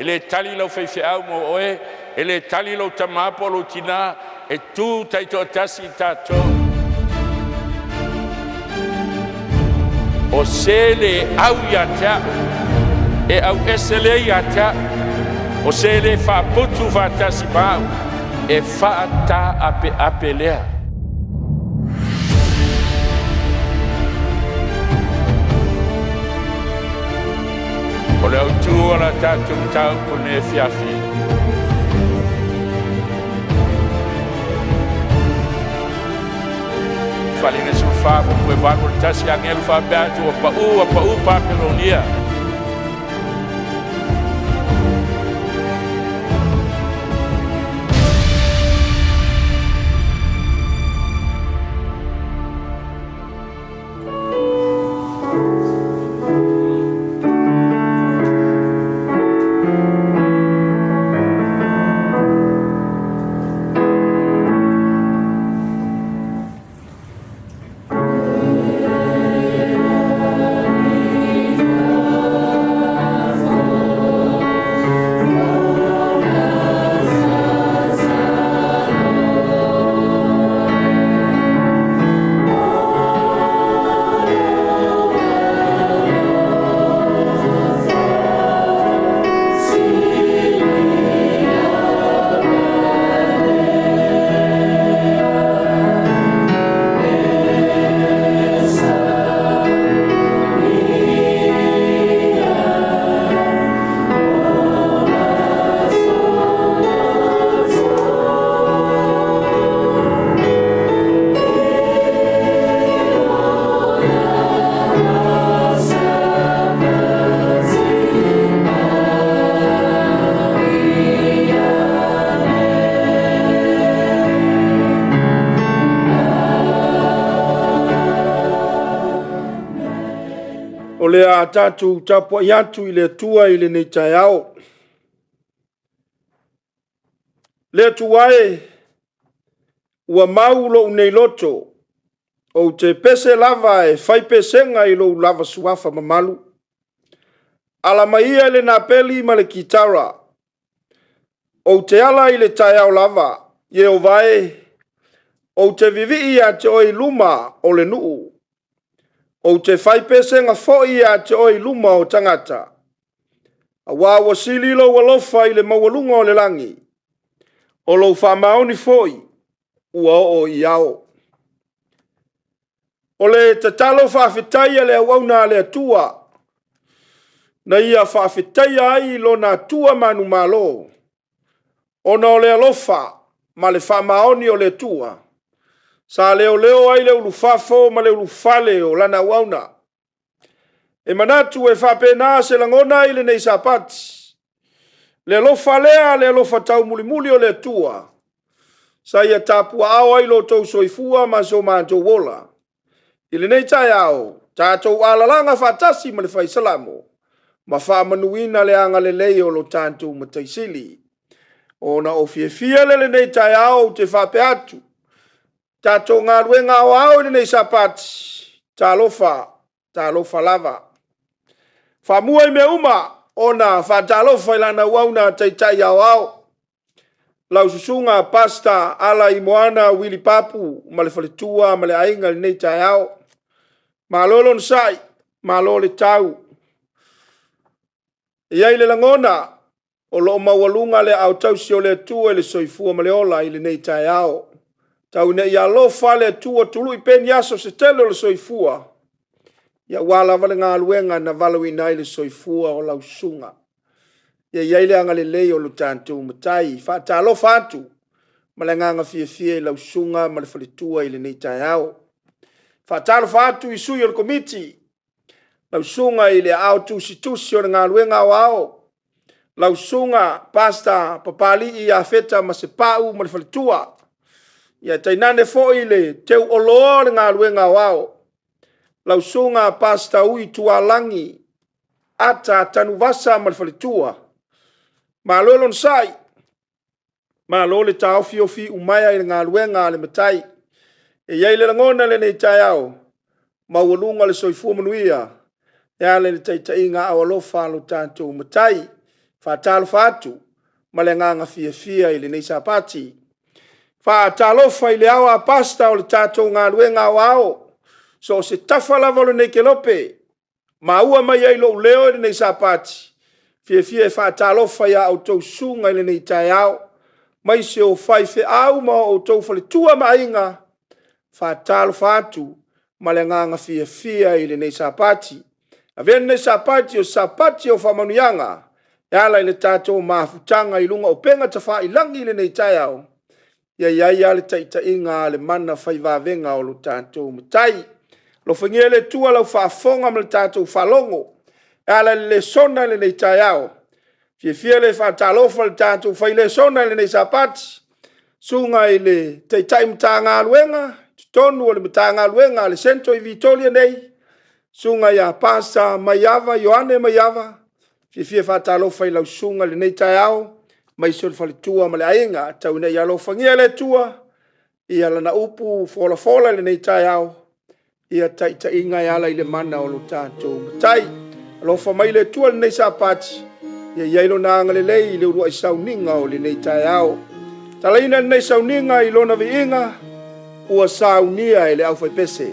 ele tali lo feifeau mo oe, ele tali lo tamapo lo tina, e tu taito tasi tato. O sele au ya ta, e au esele ya ta, o sele fa putu fa tasi pau, e fa ta ape lea. O le autua la tātou tau pune fiafi. Whalinga sufa po pue wako tasi angelu whabeatu a pa'u papelonia. le a tatu tapo yatu ile tua ile ne tayao le tuae ua maulo nei loto o te pese lava e fai pesenga i lo lava suafa mamalu ala maia le na peli ma le kitara o te ala i le tayao lava ye o vae o te vivi ia te oi luma o le nuu o te fai pesenga fo ia te oi luma o tangata a wawa sililo walofa i le mawalunga o le langi o lo whamaoni foi ua o iao. O le tatalo faafetai le awauna le atua na ia faafetai ai lo na atua manu malo ona o le alofa ma le whamaoni o le atua sa leo leo ai le ulufafo ma le ulufale o lana awauna e manatu e whapena se langona i le nei SAPATI le alofa lea le alofa tau mulimuli o le atua sa ia Taupa'ū ai lo tou soifua ma so mātou wola. Ile nei tai au, tātou alalanga whatasi ma le whaisalamo, ma whamanuina le anga le leo lo tātou mataisili. O na o fia le nei tai au te whape atu, tātou ngā ruenga o au le nei SAPATI, tā lofa lava. Whamua i me uma, o na whatalofa ilana wauna tai au. Lau susunga pasta ala i moana wili papu ma le whaletua ma le ainga le nei tai au. Ma lolo nsai, ma lole tau. Iai le langona o lo mawalunga le au tau si o le tua le soifua ma le ola i le nei tai au. Tau ne ia lofa le tua tulu i pen yaso se tele le soifua. Ia wala vale ngā luenga na valawi nai le soifua o lau sunga. Ia le anga le leo lo tātou matai, whaatalo whātu, ma le nganga fie lau sunga ma le whaletua i le nei tai au. Whaatalo whātu i sui o le komiti, lau sunga i le au tusi o le ngā luenga o ao. Lau sunga pasta papali i a feta ma se pāu ma le whaletua. Ia tainane fo i le teu oloa le ngā luenga o ao. Lau sunga pasta ui tualangi ata tanu vasa ma le whaletua. Ma lolo nsai, ma lole tau fiofi umaya i ngā luenga le matai, e iai le langona le nei tai au, ma walunga le soifua manuia, e ale le taitai ngā awalofa lo tātou matai, Whaatalo whaatu, malenganga fia ili nei sapati. Whaatalofa ili awa pasta o le tātou ngā luenga wao. So se tawhalava le nei ke lope, maua mai ai lo uleo ili nei sapati. Fia whaatalofa ia au tau sunga ili nei tai au. Mai se o Faafeiloaiga ma o tau Faapitoa mainga. Whaatalo whaatu, malenganga fia ili nei sapati. Avena nei sapati o sapati o whamanuyanga. Ala ile tātou mafutanga ilunga o penga tafa ilangi ile nei tai au. Ia le taitaiga le mana faivavenga o lo tātou matai. Lo whangele tua lau whaafonga ma le tātou whalongo. Ala le sona le nei tai au. Fia le whaatalofa le tātou Fai-Lesona le nei sapati. Sunga ile taitai Matagaluega, tonu o le Matagaluega le sento i Vitoria nei. Sunga ia pasa Maiava, Ioane Maiava. Fia whaatalofa i lau sunga le nei tai au. Mai sol falitua ma le ainga tau nei alo fangia le tua. Ia lana upu fola le nei tai au. Ia taitaiga ia ala i le mana o lo tātou matai. Alofa mai le tua le nei sapati. Ia iailo na anga le lei i le urua i SAUNIGA o le nei tai au. Talaina le nei SAUNIGA i lona viinga. Ua SAUNIGA i le au fai Pese.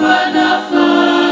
Fana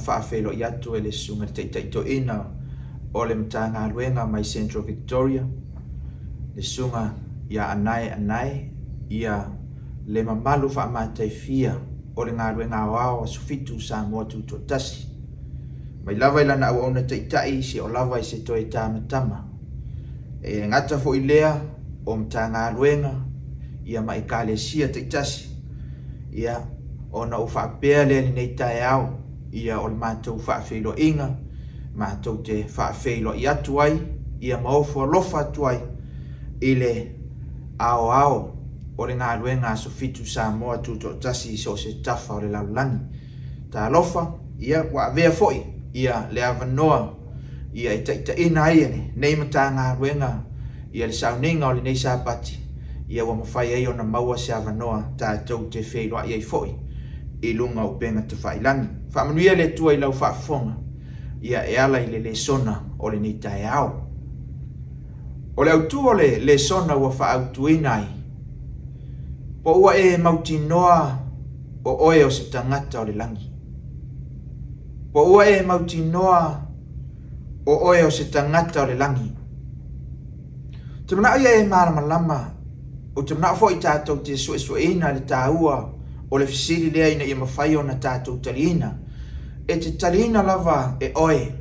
Faafeiloaiga atu le sunga Sui-Taitai Toeaina o le Matagaluega mai Central Victoria le sunga ia Anae ia le mamalu faamataifia o le galuega aoao sufitu sa moa tutuatasi mai lava i lana auauna taitai si o lava i se toe tamatama e ngata fo'i lea o Matagaluega ia ma Ekalesia taitasi ia ona o faapea lea ninei taeao ia o le mātou faafeiloaiga mātou te faafeiloai atu ai ia maofo alofa atu ai i le aoao o le galuega a sofitu Samoa tutuatasi so se tafa o le lalolagi talofa ia ua avea fo'i ia le avanoa ia i taʻitaʻina ai nei Matagaluega ia le SAUNIGA o lenei SAPATI ia ua mafai ai ona maua se avanoa tatou te feiloai ai fo'i i lunga o penga te whailani. Whamanuia le tua i lau whaafonga, ia e ala i le lesona o le ni tae au. O le autu o le lesona ua whaautuina ai. Po ua e mautinoa o oe o se tangata o le langi. Po ua e mautinoa o oe o se tangata o le langi. Te mana ia e marama lama, o te mana fo i tātou te Sui-Taitai le tāua, o le fisiri lea ina ia mawhai o na tātou talina. E te talina lava e oe,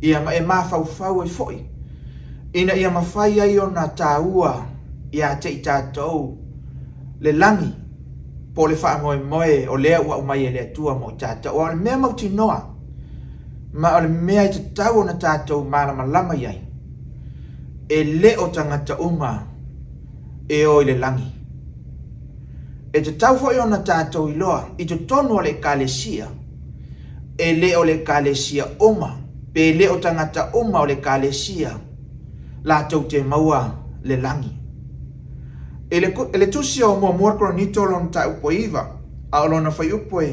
ia ma e mawhau e foi. Ina ia mawhai ai o na tāua, ia te i tātou le langi, po le wha moe o lea ua umai e lea tua mo i tātou. O le mea mauti noa, ma o le mea i te tau o na tātou marama lama iai. E le o tangata uma e o le langi. E te tau fo i ona tātou iloa, i te tonu o le Ekalesia, e le o le Ekalesia oma, pe le o tangata oma o le Ekalesia, la tau te maua le langi. E le tusi o mua mua kronito lon Taupa'ū, a o lona whai upoe,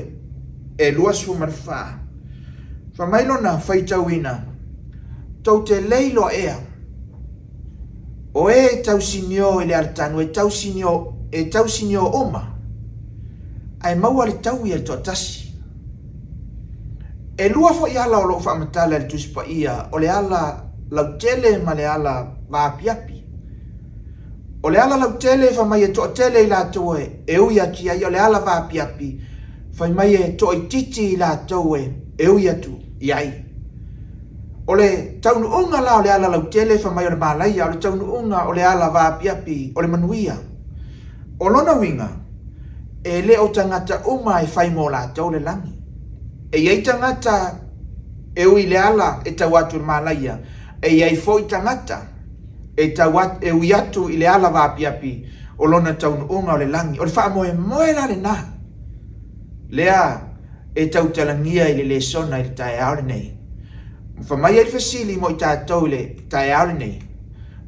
e luas fu marfa. Fa mai lona whai tauina, tau te leilo ea, o e tau sinio i le aratanu, e tau sinio oma, ai maua le tau i al toatasi. E lua fo i ala o lo whaamatala le tusi PAIA, o le ala lautele ma le ala vaapiapi. O le ala lautele wha mai e toa tele i lātou e ui ati ai, o le ala vaapiapi, whai mai e toa i titi i lātou e ui atu i ai. O le taunu unga la o le ala lautele wha mai o le malaia, o le taunu unga o le ala vaapiapi, o le manuia. O lona winga, e le o tangata uma e whai mō lātou le langi. E iei tangata e ui le ala e tau atu le malaia, e iei fo i tangata e tau atu e ui atu i le ala vaapiapi o lona taunu unga o le langi. O le wha moe moe la le na. Lea e tau talangia i le lesona i le tae aore nei. Wha mai e fasili mo i tātou i le tae aore nei.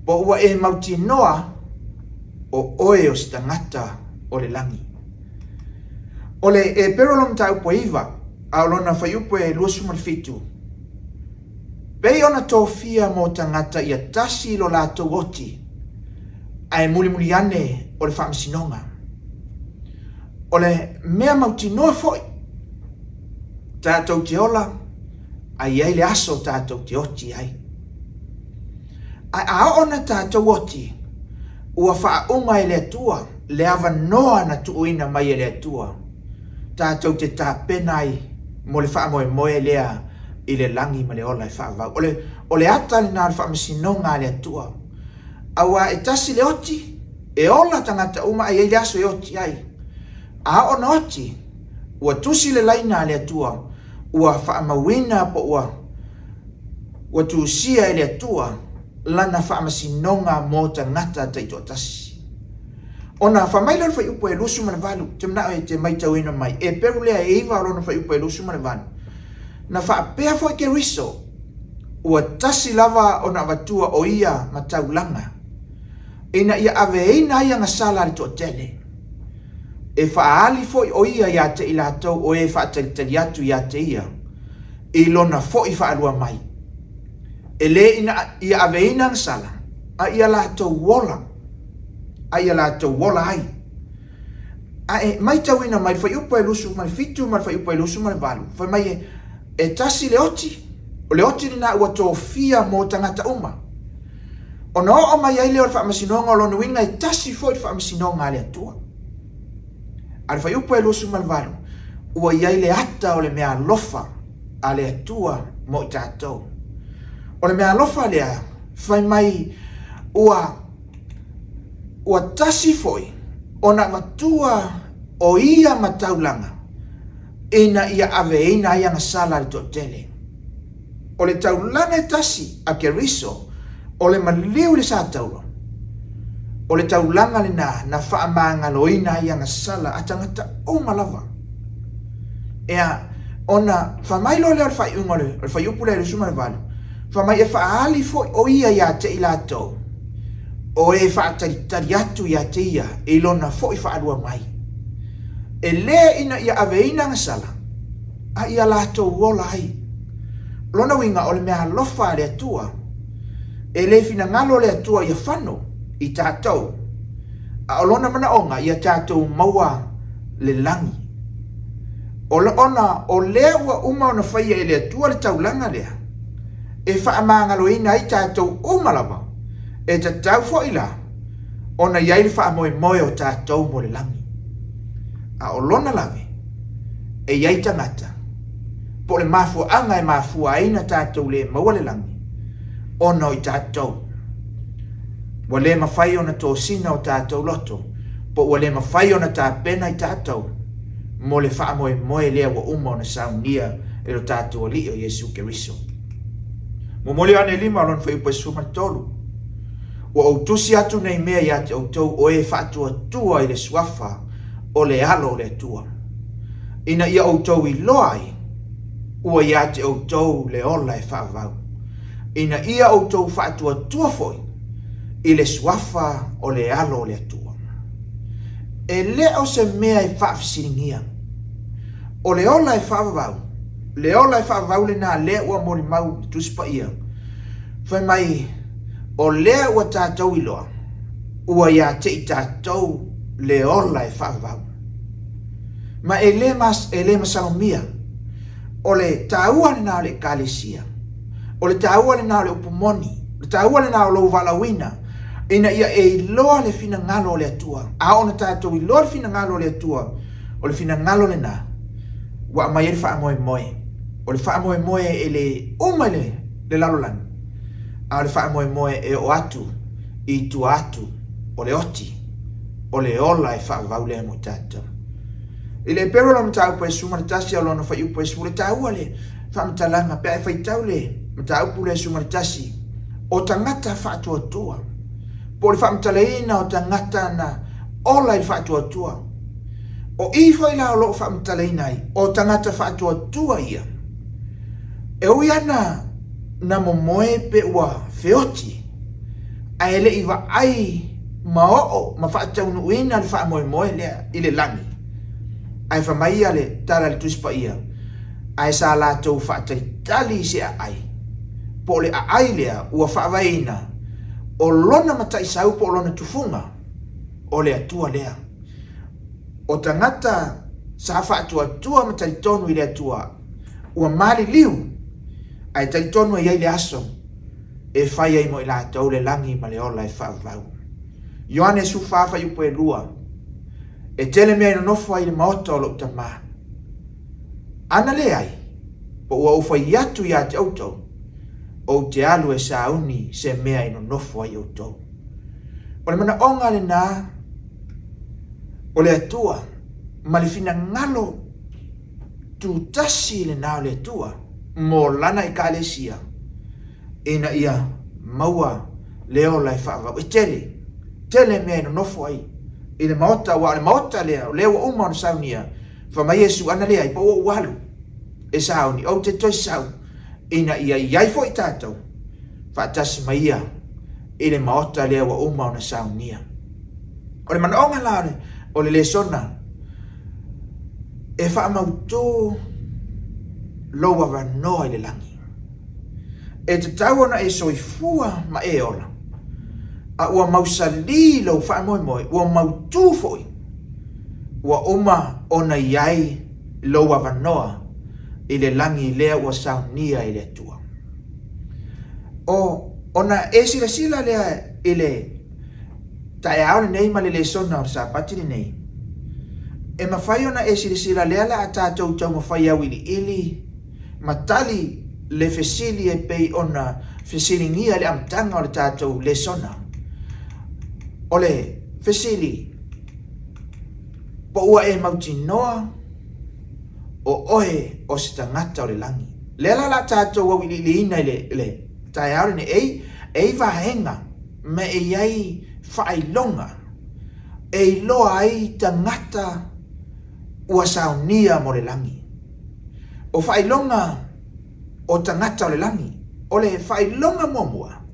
Po ua e mauti noa o oe o stangata o le langi. O le e perolom tau poiva a lona whaiupe luasumalfitu. Pei ona tōwhia mō tangata ia tasi lo lātou oti ai muli ane o le whaamasinonga. O le mea mauti noa foi tātou te ola ai ai le aso tātou te oti ai. Ai a ona tātou oti ua whaunga e le atua le awa noa na tuuina mai e le atua. Tātou te tāpena ai mo le wha moe lea i le langi ma le ola e whaavau. O le ata le nā le whaamasinonga le atua. Aua e tasi le oti, e ola tangata uma ai le aso e oti ai. A ona oti, ua tusi le laina le atua, ua whaamawina po ua tuusia le atua, lana whaamasinonga mō tangata taito tasi. Ona whamaila whai upo e lusu mana valu, te mnao e te mai tauina mai, e peru lea e iwa rona whai upo e lusu mana valu. Na whaapea fo ke riso, ua tasi lava ona watua o ia mataulanga. Ina ia aveina ia ngasala le toa tele. E whaali fo o ia ia te ilatau o e whaatalitali atu ia te ia. E lona fo i whaalua mai. E le ina ia aveina ngasala, a ia lātou wola. A ia lātou wola ai. A e mai tauina mai whai upo e lusu mai fitu mai whai upo e lusu mai valu. Whai mai e tasi le oti. O le oti ni na ua tōwhia mō tangata uma. O no o mai ai leo le whaamasinonga o lonu winga e tasi fo i whaamasinonga le atua. A le whai upo e lusu mai valu. Ua iai le ata o le mea lofa a le atua mo i tātou. O le mea lofa lea whai mai ua tasi foi o na matua o ia mataulanga ina ia aveina ia ngasala le totele. O le taulanga e tasi a keriso o le maliu le sātauro. O le taulanga le na whaamanga loina ia ngasala a tangata o malava. Ea ona whamailo leo le whai ungole, le whai upule le sumare valu. Whamai e whaali foi o ia te ilatou. O e whaatari atu ia te ia, e lona fo i whaarua mai. E le ina ia aveina ngasala, a ia lātou wola ai. Lona winga o le mea lofa le atua, e le fina ngalo le atua ia whano i tātou. A o lona mana onga ia tātou maua le langi. O le ona o lea ua uma ona whaia e le atua le taulanga lea. E whaamangalo ina i tātou umalawa. E ta tau fo ila, ona iai le wha moe o tātou mo le langi. A o lona lave, e iai tangata, po le mafua anga e mafua aina tātou le maua le langi, ona i tātou. Wa le mawhai ona tō sina o tātou loto, po wa le mawhai ona tā pena i tātou, mo le wha moe lea wa uma ona SAUNIGA e lo tātou o li o Yesu Keriso. Mo mole ane lima alon whai upa suma tolu, wa o tusi atu nei mea ia te outou o e whaatua tua i le suafa o le alo le tua. Ina ia outou i loai, ua ia te outou le ola e whaavau. Ina ia outou whaatua tua foi i le suafa o le alo le tua. E le o se mea e whaafisiringia. O le ola e whaavau, le ola e whaavau le nā le ua mori mau tusi PAIA. Whai mai, o lea ua tātou iloa, ua ia te i tātou le ola e whaavau. Ma e le masalomia, o le tāua le nā o le Ekalesia, o le tāua le nā o le upumoni, le tāua le nā o lou valauina, ina ia e loa le fina ngalo o le atua, a ona tātou i loa le fina ngalo o le atua, o le fina ngalo le nā, wa mai e wha moe moe, o le wha moe moe e le umale le lalolang, a le wha moe moe e o atu, i tu atu, o le oti, o le ola e wha vaule mo tātou. I le pero la mtau pe suma le tasi alo na whai upo e sule tāua le wha mtalanga pe ai whai tau le mtau pule e suma le tasi o tangata whaatua tua. Po le wha mtaleina o tangata na ola i whaatua tua. O i whai la o lo wha mtaleina i o tangata whaatua tua ia. E ui ana na momoe pe ua feoti a ele i wa ai ma o ma whaatau nuina le wha moe moe lea i le langi. Ai whamaia le tala le tuspa ia. Ai sa la tau whaataitali se a ai. Po le a ai lea ua whaavaina. O lona matai sau po lona tufunga. O le atua lea. O tangata sa whaatua tua matai tonu i le atua. Ua mali liu. Ai tai tonu e iai le aso. E whai ai mo i la tau le langi ma le ola e whaavau. Ioane su Faafeiloaiga e lua. E tele mea ino nofo ai le maota o lo utama. Ana le ai, po ua ufa i atu i ate autou, o te alu e sauni se mea ino nofo ai autou. O le mana onga le nā, o le atua, ma le fina ngalo tu tasi le nā o le atua, mo lana i Ekalesia, ina ia maua leo lai whaavau. E tele mea ino nofo ai, i le maota wa le maota lea lea wa uma ona saunia fa mai Yesu ana lea i po o walu e sauni o te toi sau ina ia iai fo i tātou fa tasi mai ia i le maota lea wa uma ona saunia o le manaonga laore o le lesona e fa mautu loa vanoa i le langi e te tau ona e soifua ma e ola a ua mausali lau wha moe moe, ua mautu foi, ua uma ona iai lau avanoa i le langi lea ua saunia i le atua. O ona e sila lea i le taeaone nei ma le sona o SAPATI nei. E mawhai ona e sila lea la a tātou tau mawhai au ili matali le fesili e pei ona fesilingia le amtanga o le tātou le sona. Ole fesili po ua e mauti noa o oe o se tangata o le langi. Lela la tātou au ili ina le tae aure ne ei vahenga me e iai whailonga e loa ai tangata ua saunia mo le langi. O whailonga o tangata o le langi o le whailonga momua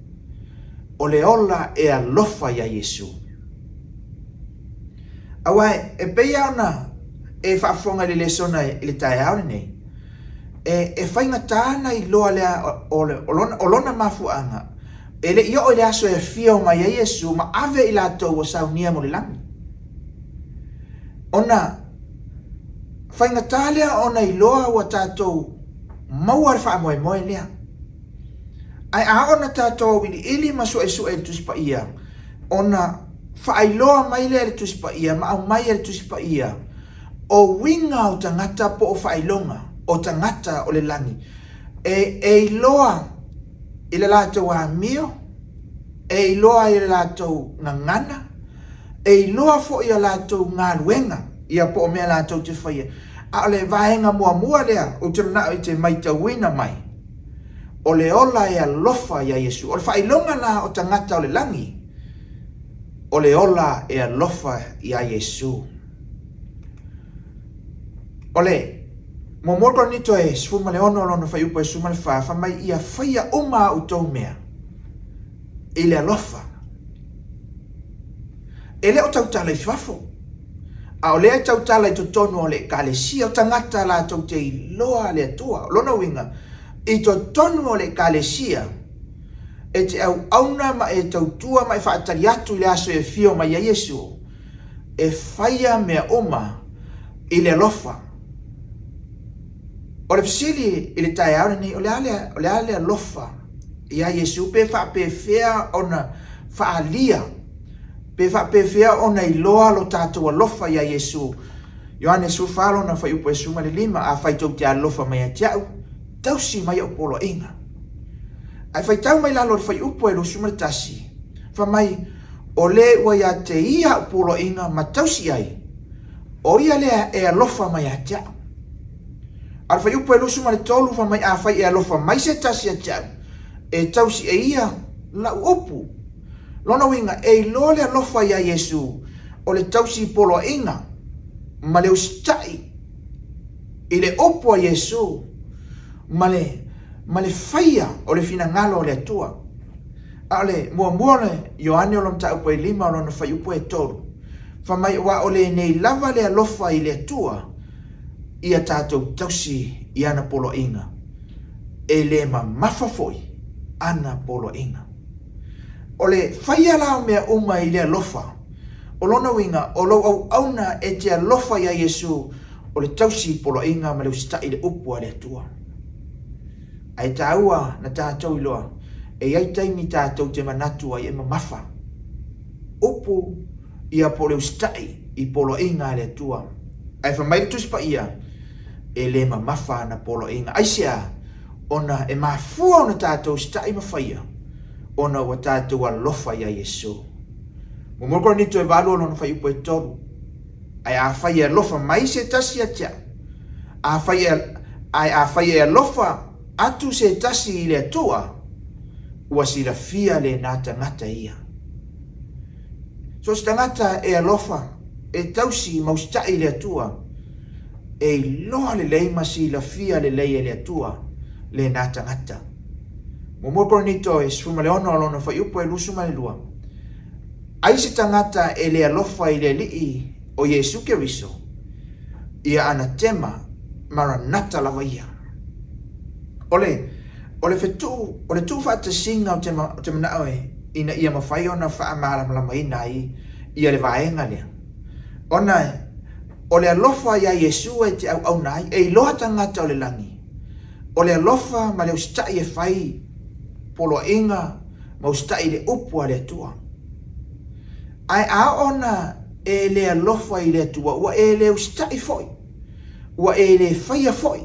o le ola e alofa ia Yesu. Awai, e peia ona e whaafonga le lesona i le tae aone nei. E whainga tāna i loa lea o lona mafuanga. E le ia o le aso e fia o mai ia Yesu ma ave i lātou o saunia mo le langi. Ona, whainga tālea ona i loa ua tātou maua re wha moe moe lea. Ai a ona tātou ili masu e su e tuspa ia. Ona whaailoa mai le tuspa ia, ma au mai le tuspa ia. O winga o tangata po o whailonga, o tangata o le langi. E iloa i le lātou a mio, e iloa i le lātou ngangana, e iloa fo i le lātou ngā luenga, ia po o mea lātou te whaia. A le vahenga mua lea, o te mana i te maitawina mai. O le ola e alofa ia Yesu. O le whailonga la o tangata o le langi. O le ola e alofa ia Yesu. O le, mo morko nito e sfuma le ono lono whai upo e suma le wha mai ia whaia uma u tau mea. I le alofa. E le o tautala i whafo. A o lea tautala i totonu o le Ekalesia o tangata la tau te iloa le atua. Lona winga. I to tonu o le Ekalesia e te au auna ma e tautua ma e whaatari atu i le aso e fio ma ia Yesu e whaia mea oma i le alofa O le fisili i le tae aure ni, o le ale alofa ia Iesu pe faapefea ona faalia, pe faapefea ona iloa lo tatou alofa ia Iesu. Ioane sufalo na fai upo e sunga le 5 a fai tau te alofa mai atiau, tausi mai o polo inga. Ai fai tau mai lalo fai upo e lo sunga le tasi, fa mai o le ua ia te ia o polo inga ma tausi ai, o ia lea e alofa mai atiau. Al fai upo e lo sunga le tolu fa mai a fai e alofa mai se tasi atiau, e tausi e ia la upu. Lona winga e lo le alofa ia Iesu, o le tausi polo inga, ma le ustai i le opo a Iesu ma le faia o le finangalo o le atua a le mua le Ioane o lom Taupa'ū 5 o lona fai upo e tolu fa mai wa o le nei lava le alofa i le atua ia tātou tausi i ana polo inga e le mafa foi ana polo inga o le faia lao mea uma i le alofa o lona winga, o lo au na e te alofa ia Iesu, o le tausi polo inga ma le ustai le upu a le atua. Ai taua na tātou iloa, e ai taimi tātou te manatu ai e mamafa. Upu ia po le ustai i polo inga a le atua. Ai whamai tuspa ia, e le mamafa na polo inga. Ai sea, ona e mafua ona tātou ustai mawhaia, ona wa tātou alofa ia Iesu. Mumoko ni to valo no fai upo e tolu. Ai a fai e lofa mai se tasi atia. A fai e lofa atu se tasi i le atua. Ua si la fia le nata ngata ia. So si tangata e alofa e tausi mausta i le atua. E loa le leima si la fia le leia le atua le nata ngata. Mumoko ni to e sfuma leono alono fai upo e lusuma le lua. Ai se tangata e le alofa i le lii o Iesu Keriso, ia ana tema maranata lava ia. O le fetu, o le tu fata singa o te manao ina ia mawhai ona wha malama ina ia le vaenga lea. Ona, o le alofa ia Iesu e te au nai, e iloa tangata o le langi. O le alofa ma le ustai e whai polo inga ma ustai le upu a le atua. Ai a ona e le alofa i le atua, ua e le ustai foi, ua e le whaia foi,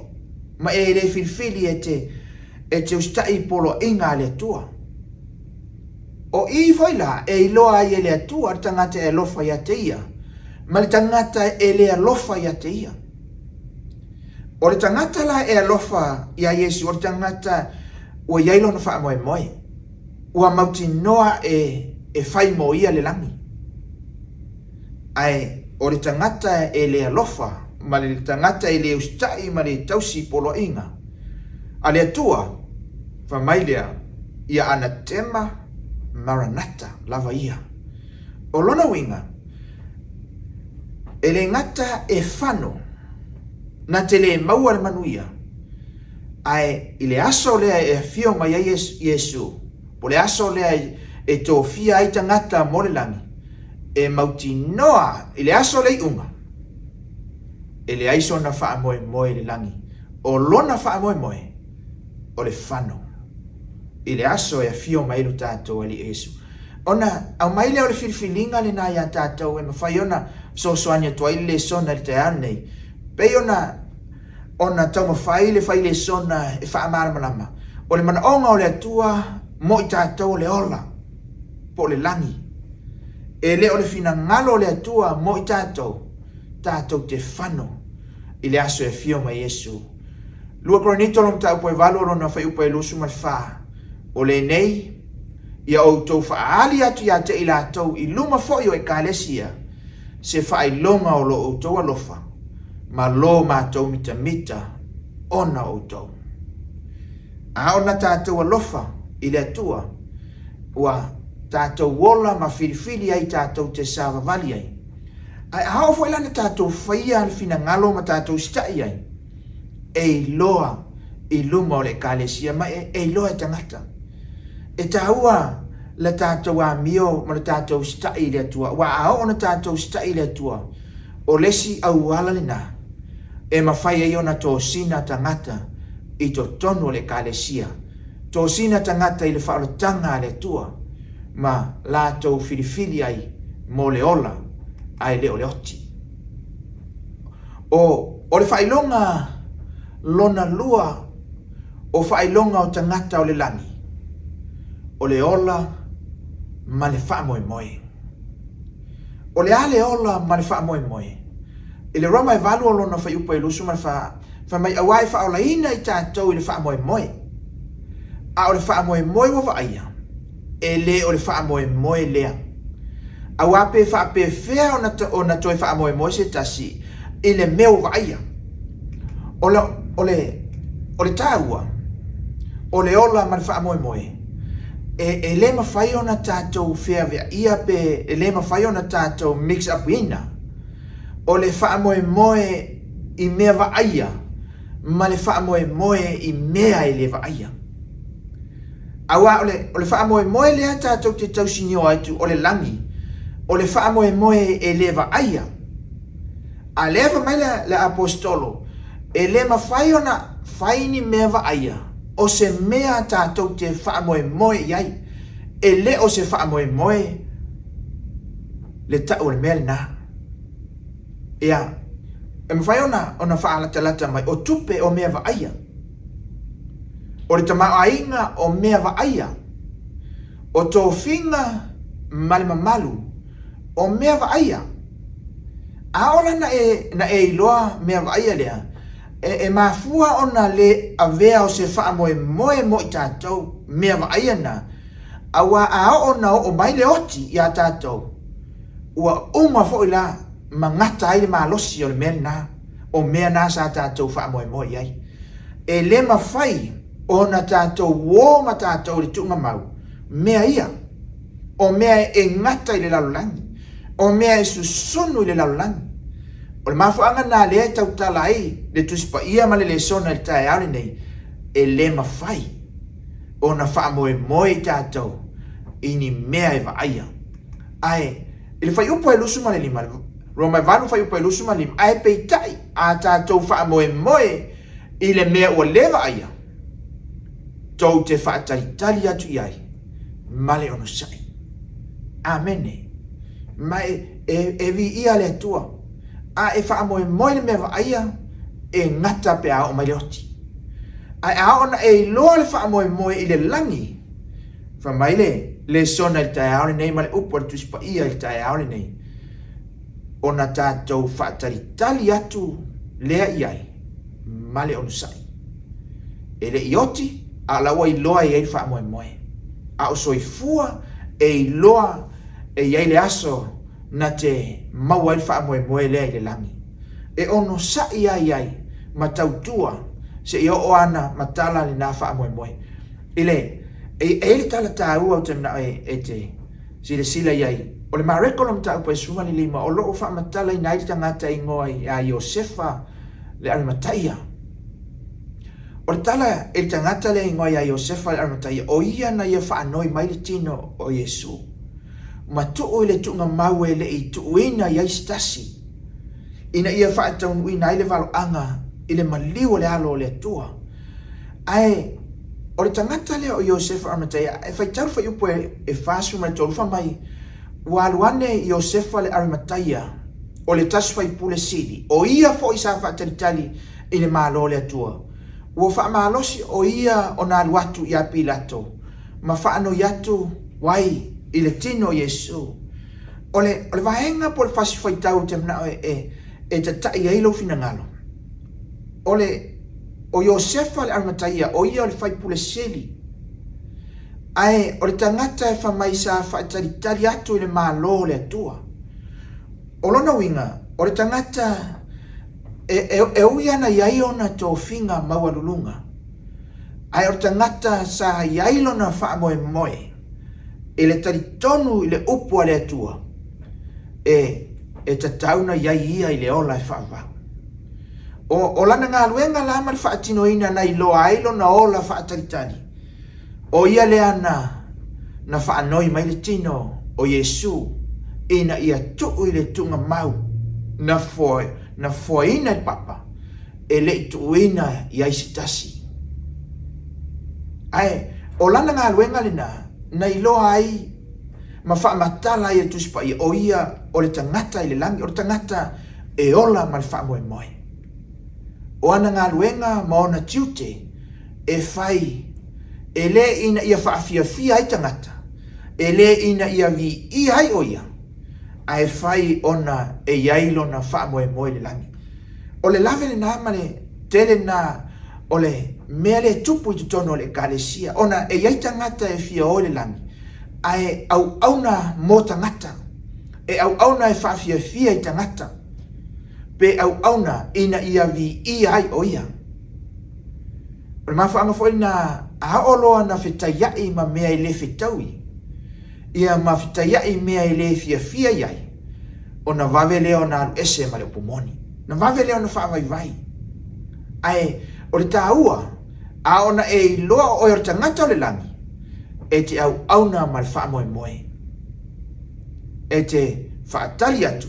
ma e le filfili e te ustai polo inga le atua. O i foi la e iloa i le atua tangata e alofa i te ia, ma le tangata e le alofa i te ia. O le tangata la e alofa i a Iesu, o le tangata ua iailo na wha moe moe, ua mauti noa e whai mo ia le langi. Ai, o le tangata e le alofa, ma le tangata e le ustai ma le tausi polo inga. A le atua, whamailea, ia ana tema maranata lava ia. O lona winga, e le ngata e whano, na te le maua le manuia, ai, i le aso lea e fio mai a Iesu, po le aso lea e tō fia ai tangata mo le langi, e mauti noa i le aso lei unga. E le aiso na wha moe moe le langi. O lona wha moe moe, o le whano. I le aso e fio mailu tātou ali Iesu. Ona, au maile o le filfilinga le nā ia tātou e mawhai ona sosoania tua i le sona le te anei. Pei ona tau mawhai le Fai-Lesona e wha amaramalama. O le mana onga o le atua mo i tātou le ola. Po le langi. E le o le fina ngalo le atua mo i tātou te whano i le aso e fio mai Iesu. Lua koronito lom tau poe valo rona whai upa e lusu mai wha. O le nei, ia o tau whaali atu ia te ila tau i luma foi o Ekalesia se whai longa o lo o tau alofa, ma lo ma tau mita ona o tau. A ona tātou alofa i le atua, ua tātou wola ma filifili ai tātou te sawa vali ai. Ai hao fo ilana tātou whaia al fina ngalo ma tātou stai ai. E loa i luma o le Ekalesia ma e loa e tangata. E tāua la tātou a mio ma le tātou stai le atua. Wa ao na tātou stai le atua. O lesi au ala le nā. e mawhai e ona tō sina tangata i tō tono le Ekalesia. Tō sina tangata i le whaolotanga le tua, ma la tō whiriwhiri ai mo le ola ai le oti. O le whailonga lona lua o whailonga o tangata o le langi, o le ola ma le wha moe moe. O le ale ola ma le wha moe moe. I le roma e valu o lona whai upa i lusu ma le wha mai awai wha ola ina i tātou i le wha moe moe. A o le wha moe moe wa vaia, e le o le wha moe moe lea. A wape wha pe whea o na toi wha moe moe se tasi i le meo vaia. O le tāua, o le ola ma le wha moe moe. E le mawhai o na tātou whea vea ia pe e le mawhai o na tātou mix up ina. O le wha moe moe i mea vaia, ma le wha moe moe i mea e le vaia. Awa o le wha moe moe lea tātou te tausinio atu o le langi, o le wha moe moe e le vaia. A leva mai le apostolo, e le mawhai o na whaini mea vaia, o se mea tātou te wha moe moe iai, e le o se wha moe moe le tau le mea le nā. Ia, e mwhai ona wha alata mai, o tupe o mea vaia. O le tamao ainga o mea vaia. O tō whinga male mamalu o mea vaia. A ola na e iloa mea vaia lea. E mafua ona le avea o se wha moe moe mo i tātou mea vaia na. Awa a ona o mai le oti i a tātou. Ua uma fo i la mangata ai le malosi o le mea na. O mea na sa tātou wha moe moe iai. E le mawhai o na tātou wō ma tātou le tunga mau. Mea ia. O mea e ngata i le lalolangi. O mea e susunu i le lalolangi. O le mafuanga nā lea tau tala ai, le tusipaia ma le lesona le tae aure nei, e le mawhai. O na wha moe moe i tātou, i ni mea e vaia. Ai, i le whai upo e lusu ma le lima, roma e vanu whai upo e lusu ma le lima, ai peitai a tātou wha moe moe i le mea ua le vaia. Tau te wha talitali atu iai, male ono sai. Amene. Ma e vi ia le atua. A e wha moe moe le mea vaia, e ngata pe a o mai oti. A ona e loa le wha moe moe i le langi, wha mai le sona i tae aore nei, ma le upo le tuspa ia i tae aore nei. Ona tātou wha talitali atu lea iai, ma le onu sai. E le ioti, a laua i loa i ei wha moe moe. A o soifua e i loa e iai le aso na te maua i wha moe moe lea i le langi. E ono sa iai ma tautua se i o ana matala le nā wha moe moe. Ile, e le tala tāua o te mna e te sila iai. O le marekolo mta upa e sumani lima, o loo wha matala i nai tangata i ngoa i a Iosefa le Arimatia. O le tala e tangata le ngoa i a Iosefa le Arimatia, o ia na ia wha anoi mai le tino o Yesu. Ma tuo i le tunga maue le i tuuina i aistasi. Ina ia wha ataunu ina i le valo anga i le maliwa le alo le atua. Ai, o le tangata le o Iosefa Arimatia, e whai taru whai upo e whasu mai tolu wha mai, Waluane Iosefa le Arimatia, o le tasu whai pule sili, o ia fo i sa wha talitali i le malo le atua. Ua wha malosi o ia o nā luatu i a Pilato, ma wha ano iatu wai i le tino Yesu. O le vaenga po le fasi whai tau te mna e te tai eilo fina ngalo. O Iosefa le Arimatia, o ia o le whai pule sili. Ai, o le tangata e whamai sa whaitalitali atu i le malo le atua. O lona winga, o le tangata e uiana iai ona tō whinga maualulunga. Ai, o le tangata sa iai lona wha moe moe. E le taritonu i le upua le atua. E tatauna iai ia i le ola e whaavau. O lana ngā luenga lama le whaatinoina na i loa ailo na ola whaatalitali. O ia le ana na whaanoi mai le tino o Yesu ina ia tuu i le tunga mau na foina i papa e le tuina ia isitasi. Ai, o lana ngā luenga lina, na iloa ai, ma whaamatala ia tuspa i o ia o le tangata i le langi, o le tangata e ola ma le whaamoe moe. O ana ngā luenga ma ona tiute, e whai, e le ina ia whaafia ai tangata, e le ina ia vi i ai o ia, a e whai ona e iailo na whaamoe moe le langi. O le lawe le nā mane, tele nā, o le mea le tupu i tutono o le Ekalesia, ona e iai tangata e fia o le langi, a e au auna mō tangata, e au auna e whaafia i tangata, pe au auna ina ia vi i ai o ia. O le mawhaanga fwoi na aoloa na whetaiai ma mea i le whetaui, ia ma whetaiai mea i le fia iai, o na wawe leo na alu ese ma le upomoni, na wawe leo na whaavaivai. Ai, o le tāua, a ona e loa o yor tangata o le langi, e te au auna ma le whaamoe moe. E te whaatali atu,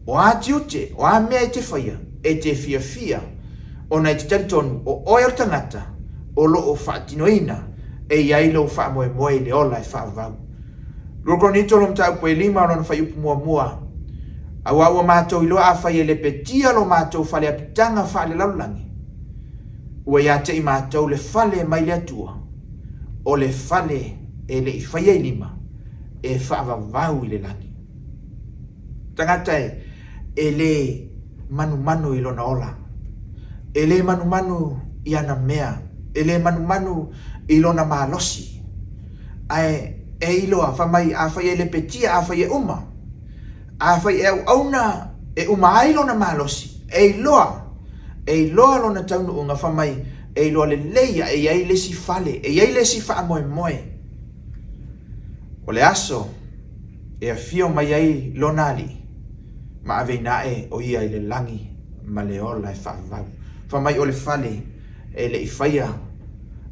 o a tiute, o a mea i te whaia, e te fia, ona i te taritonu o yor tangata, o lo o whaatinoina, e iailo whaamoe moe le ola e whaavau. Lukronito lo mtau koe lima ona whai upu mua, au aua mātou iloa a whai e le petia lo mātou whale apitanga whale laulangi. Ua ia te i mātou le whale mai le atua, o le whale e le i whaia i lima, e whaavavau i le langi. Tangata e le manu i lona ola, e le manu i ana mea, e le manu i lona malosi, e iloa whamai a whai e le petia a whai e uma, a whai e au auna e uma ai lona malosi, e iloa lona taunu unga whamai, e iloa le leia, e iai le si fale, e iai le si wha moe. O le aso, e a fio mai ai lona ali, ma ave nae o ia i le langi, ma le ola e whaavau. Whamai o le fale, e le i whaia,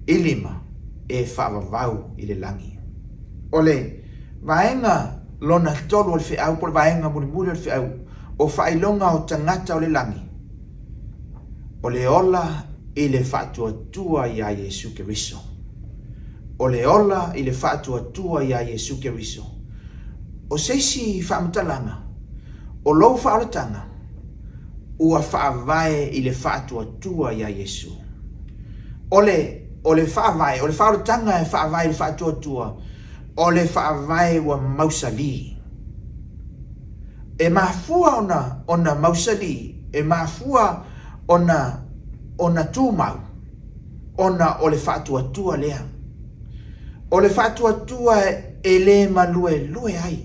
ilima, e whaavau i le langi. O le vaenga lona tolu o le whiau, po le vaenga mulimuli o le whiau, o whailonga o tangata o le langi. O le ola i le whaatuatua i a Yesu Keriso. O le ola i le whaatuatua i a Yesu Keriso. O seisi whaamatalanga, o lou whaoletanga, ua whaavae i le whaatuatua i a Yesu. O le whaavae, o le whaoletanga e whaavae i le whaatuatua, o le whaavae ua mausali. E mafua ona mausali, e mafua ona tūmau, ona o le whaatuatua lea. O le whaatuatua e le malue ai.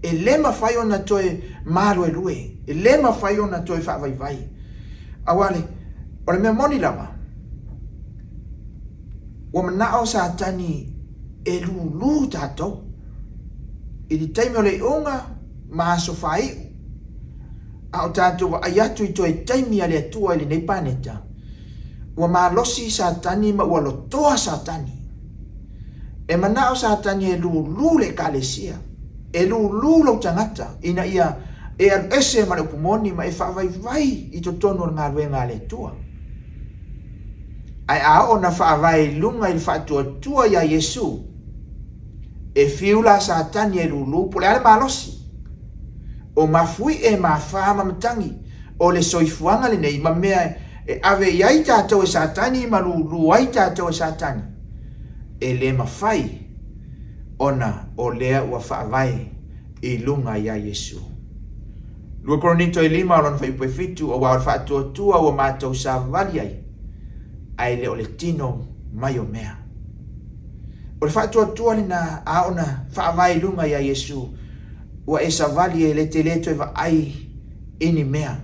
E le mawhai ona toe malue, e le mawhai ona toe whaavaivai. Awale, o le mea moni lama, ua manao sa tani e lulu tātou. I di taimi o le unga, maa so whai, a o tātou wa ayatu i toi taimi a le atua i le nei pāneta. Ua maa losi satani ma ua lotoa satani. E manao satani e lulu le Ekalesia. E lulu lau tangata. Ina ia e al ese ma le upumoni ma e whaavaivai i to tono ngā ruenga le atua. Ai a o na whaavai lunga i le whaatuatua ia Yesu. E fiula satani e lulu po le ale malosi. O mafui e mawha mamatangi o le soifuanga le nei ma mea e ave iai tātou e satani ma lulu ai tātou e satani. E le mawhai ona o lea ua whaavai i lunga ia Yesu. Lua Koronito e 5 o lona whaipue fitu o wawar whaatuatua o mātou sa vali ai le o le tino mai o mea. O le whaatuatua ni na aona whaavai lunga ia Yesu ua e savali e le te leto e wa ai ini mea.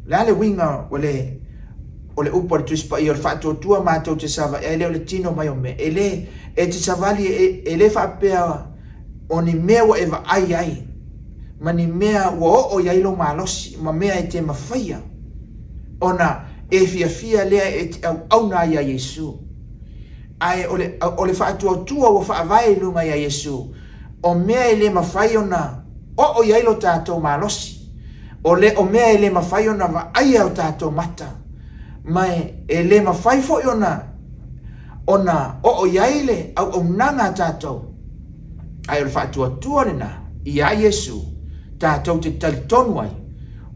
Le ale winga o le upo le tuispa i o le whaatuatua mātou te sava e le o le tino mai o mea. E le e te savali e le whaapea o ni mea wa e wa ai. Ma ni mea wa o iailo malosi ma mea e te mawhaia. Ona e fia lea e te au na ia Yesu. Ai o le whaatuatua wa whaavai lunga ia Yesu. O mea e le mawhai ona o iailo tātou malosi. O le o mea e le mawhai ona wa aia o tātou mata. Mai e le mawhai fo ona o iaile au nanga tātou. Ai o le whaatua nena i a Yesu tātou te talitonu ai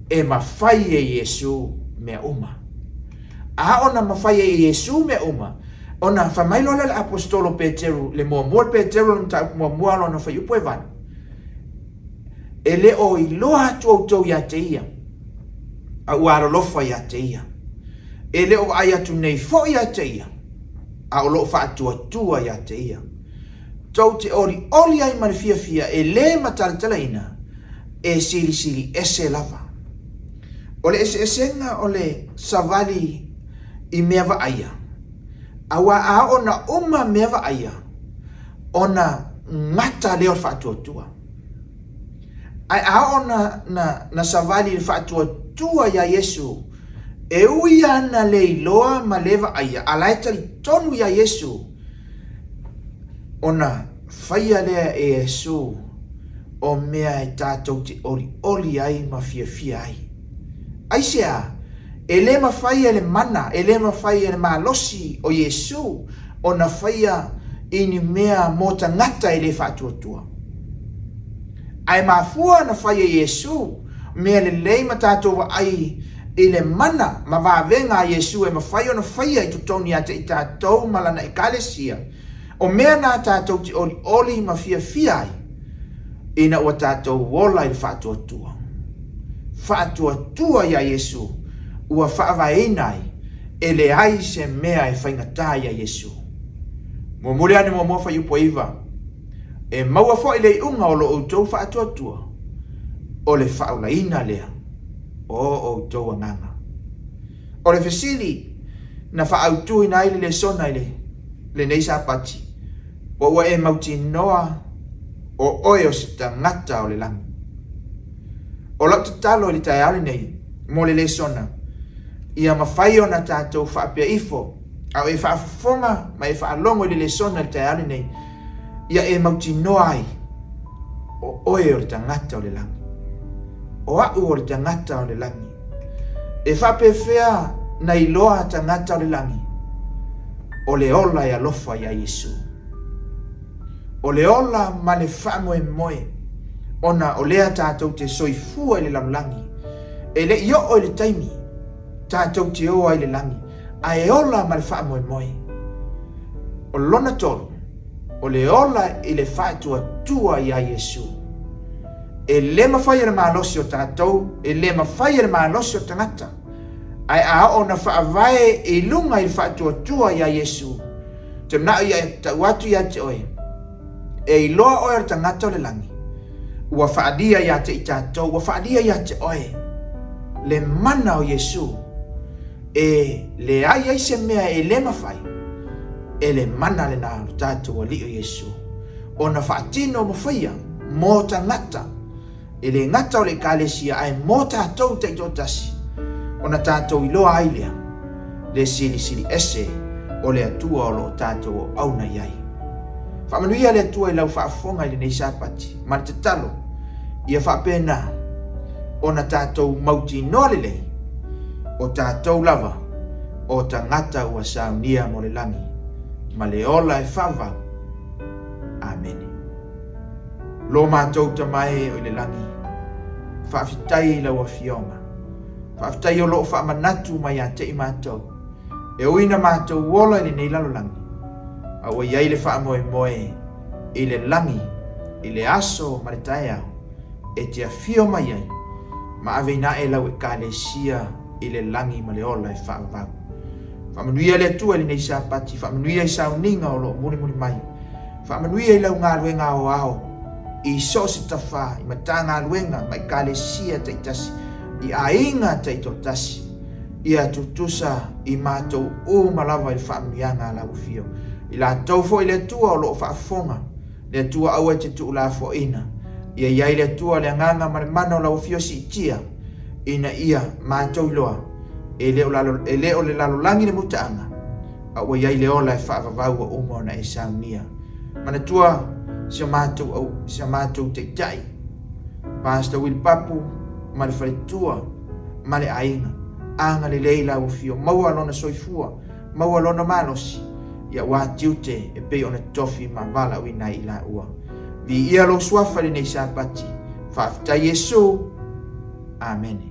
e mawhai e Yesu mea uma. A ona mawhai e Yesu mea uma. Ona whamailo le apostolo Peteru, le mua Peteru le mua lona whaiupo e vanu. E le o i loa atu ia te ia. A uaro lofa ia te ia. E le o ai atu nei fo ia te ia. A o lo whaatua ia te ia. Tau te oli ai mani fia e le matalatalaina e siri ese lava. O le esenga o le savali i mea wa aia. Awa a ona uma mea wa aia. Ona ngata leo whaatua. Ai a ona na savali whaatua ya Yesu. E ui ana le iloa ma lewa aia. Alaita li tonu ya Yesu. Ona whaia lea e Yesu. O mea e tātou te oli ai ma fia ai. Aisea, e le ma whaia le mana, e le ma whaia le malosi o Yesu. Ona whaia ini mea mo tangata e le whaatuatua. Ai mafua na whaia Yesu. Mea le lei ma tātou wa ai i le mana ma wawenga Yesu e ma whaia na whaia i tutoni ate i tātou malana Ekalesia. O mea nā tātou te oli ma fia ai. Ina ua tātou wola i le whaatuatua. Whaatuatua ia Yesu. Ua whaavaenai. E le ai se mea e whaingatā ia Yesu. Mo mure ane mo mofa iupo iwa. E maua fo i le unga o lo outou whaatuatua. O le whaulaina lea. O outou anganga. O le fesili. Na whaautu ina ile le sona ile. Le nei SAPATI. O ua e mauti noa. O oe o se tangata o le langi. O lau Tatalo i le taiali nei. Mo le sona. Ia mawhai o na tātou whaapea ifo. Au e whaafonga ma e whaalongo i le sona le taiali nei. Ia e mauti noa ai. O oe o le tangata o le langi. O au o le tangata o le langi. E whaapewhea na iloa tangata o le langi. O le ola e alofa ia Yesu. O le ola ma le whaamoe. Ona o lea tātou te soifua i le lamlangi. E le io o le taimi. Tātou te oa i le langi. A e ola ma le whaamoe. O lona tolu. O le ola i le whaatua ia Yesu. E le mawhai le maalosi o tātou. E le mawhai le maalosi o tangata. Ai a o na whaavae i lunga i le whaatua ia Yesu. Te mnao ia tau atu ia te oe. E i loa oe o tangata o le langi. Ua whaadia ia te i tātou. Ua whaadia ia te oe. Le mana o Yesu. E le ai se mea e le mawhai. E le mana le nā o tātou o li o Yesu. O na whaatino mawhaia. Mō tangata. E le ngata o le Ekalesia ai mō tātou te i tōtasi. O na tātou i loa ailea. Le sili ese. O le atua o lo tātou o auna iai. Whamanuia le atua i lau whaafonga i le nei SAPATI. Mana Tatalo. Ia whaapena. O na tātou mauti nolele. O tātou lava. O tangata ua saunia mo le langi. Ma le ola e whawau. Amen. Lo mātou tamae o le langi. Whaafitai lau a fionga. Whaafitai o loo whaamanatu mai a te i mātou. E uina mātou wola i le nei lalo langi. Awa iai le whaamoe i le langi, i le aso ma le tae au. E te awhio mai ai. Ma aveina e lau Ekalesia i le langi ma le ola e whaavau. Whamanuia le atua i le nei SAPATI. Whamanuia i SAUNIGA o lo muni mai. Whamanuia i lau ngā luenga o ao. I so se tawha, i mata ngā luenga, ma Ekalesia te itasi. I ainga te itotasi. I atutusa i mātou o malawa i le whamanuia ngā lau fio. I la tau fo i le atua o loo whaafonga. Le atua aua te tu la fo ina. Ia iai le atua le anganga ma le mana o lau fio si itia. Ina ia mātou iloa. E leo le lalo langi le mutaanga. Aua iai le ola e whaavavau o umo na e saunia. Mana tua sia mātou te tai. Pastor Will Papu ma le whaletua, ma le ainga, anga le leila ufio, maua lona soifua, maua lona malosi, ia wā tiute e pei ona tofi ma vala wina i la ua. Vi ia lo suafa le nei sapati, Faafeitai Yesu, Amen.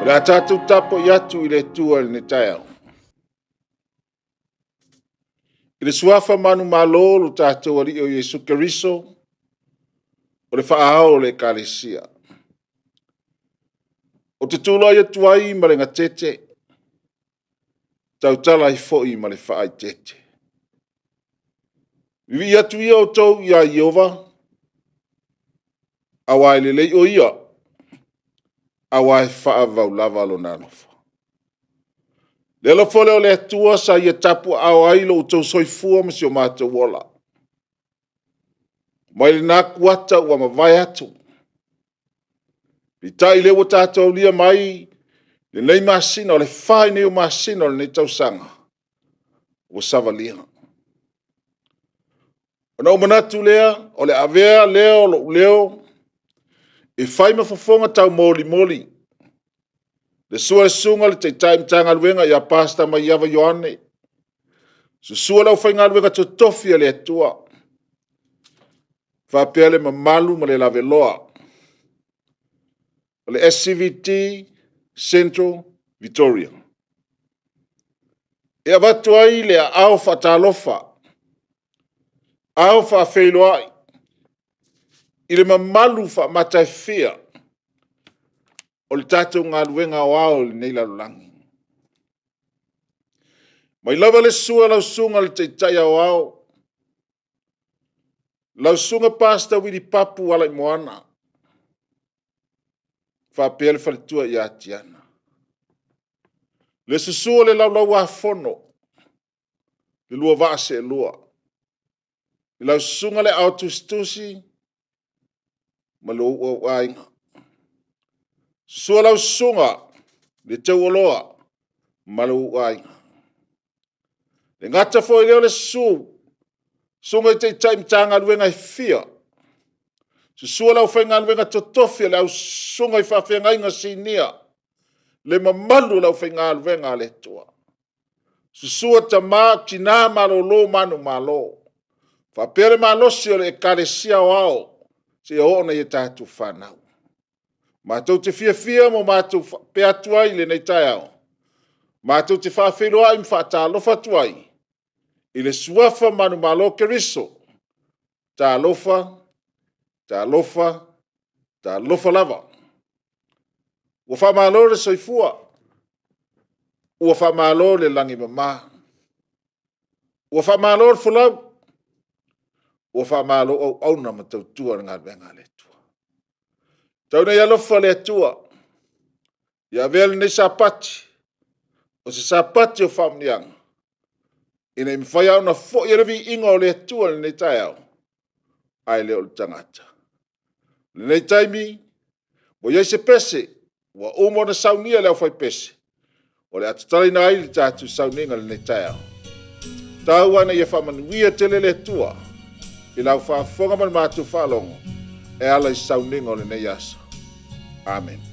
La tātou tapo i atu i le tua le netaiao. I le suafa manu malo lo tātou ali o Yesu Keriso o le whaahao le Ekalesia. O te tūla i atu ai ma le ngatete, tau tala i fo i ma le whaai tete. Vivi atu ia o tau ia Iova, awai le lei o ia, awai wha vau lava lo nanofa. Le lo fole o le atua sa ia tapu awai lo tau soifua ma si o mata wola. Mai le naku ata ua mawai atu. Pita i le wa tātou lia mai, le nei masina o le whai neo masina o le nei tau sanga. O savaliha. O na umanatu lea, o le avea leo lo leo, e whai mafafonga tau moli moli. Le sunga le Sooitai Matagaluega ia pasta Maiava Ioane. Sooalo Faafeiloaiga totofia le atua. Faapea le mamalu ma le laveloa. O le SCVD Central Victoria. E avatu ai le ao faatalofa. Ao faafeiloai. I le mamalu faamataefia. O le tātou galuega o ao le nei lalolagi. Mai lava le sua lausuga le taitai ao ao. Lausuga pasta wili papu ala i moana. Faapea le faletua i atiana. Le susua le laulau afono. Le lua vaase e lua. Le lausuga le ao tusitusi. Ma lo ua ainga. Sua lausuga le taualoa ma lo ua ainga. Le ngata foi leo le sunga i Sooitai Matagaluega i fia. Sua lau Faafeiloaiga totofia le au sunga i faafeagaiga sinia. Le mamalu lau Faafeiloaiga le tua. Sua tamā tina malolo manu malo. Faapea le malosi o le Ekalesia o ao. Se ona i tātou whanau. Mātou te fia mo mātou pe atu ai le nei tai ao. Mātou te Faafeiloai mi whaatalofa atu ai. I le suafa manu malo Keriso. Ta lofa lava. Ua whamalo le soifua. Ua whamalo le langi mama. Ua whamalo le fulau. Ua whamalo au auna ma tautua ngā venga le tua. Tauna ia lofa le atua. Ia vele nei sapati. O se sapati o whamnianga. Ina imwhai au na fo i revi inga o le atua le nei tai au. Ai leo le tangata. Le nei taimi, mo iei se pese, ua umo na saunia leo fai pese. O le atatali na ai le tātu sauninga le netao. Tau ana ia whamanuia tele le tua. I lau whaafonga man mātu whalongo. E ala I sauninga o le nei asa. Amen.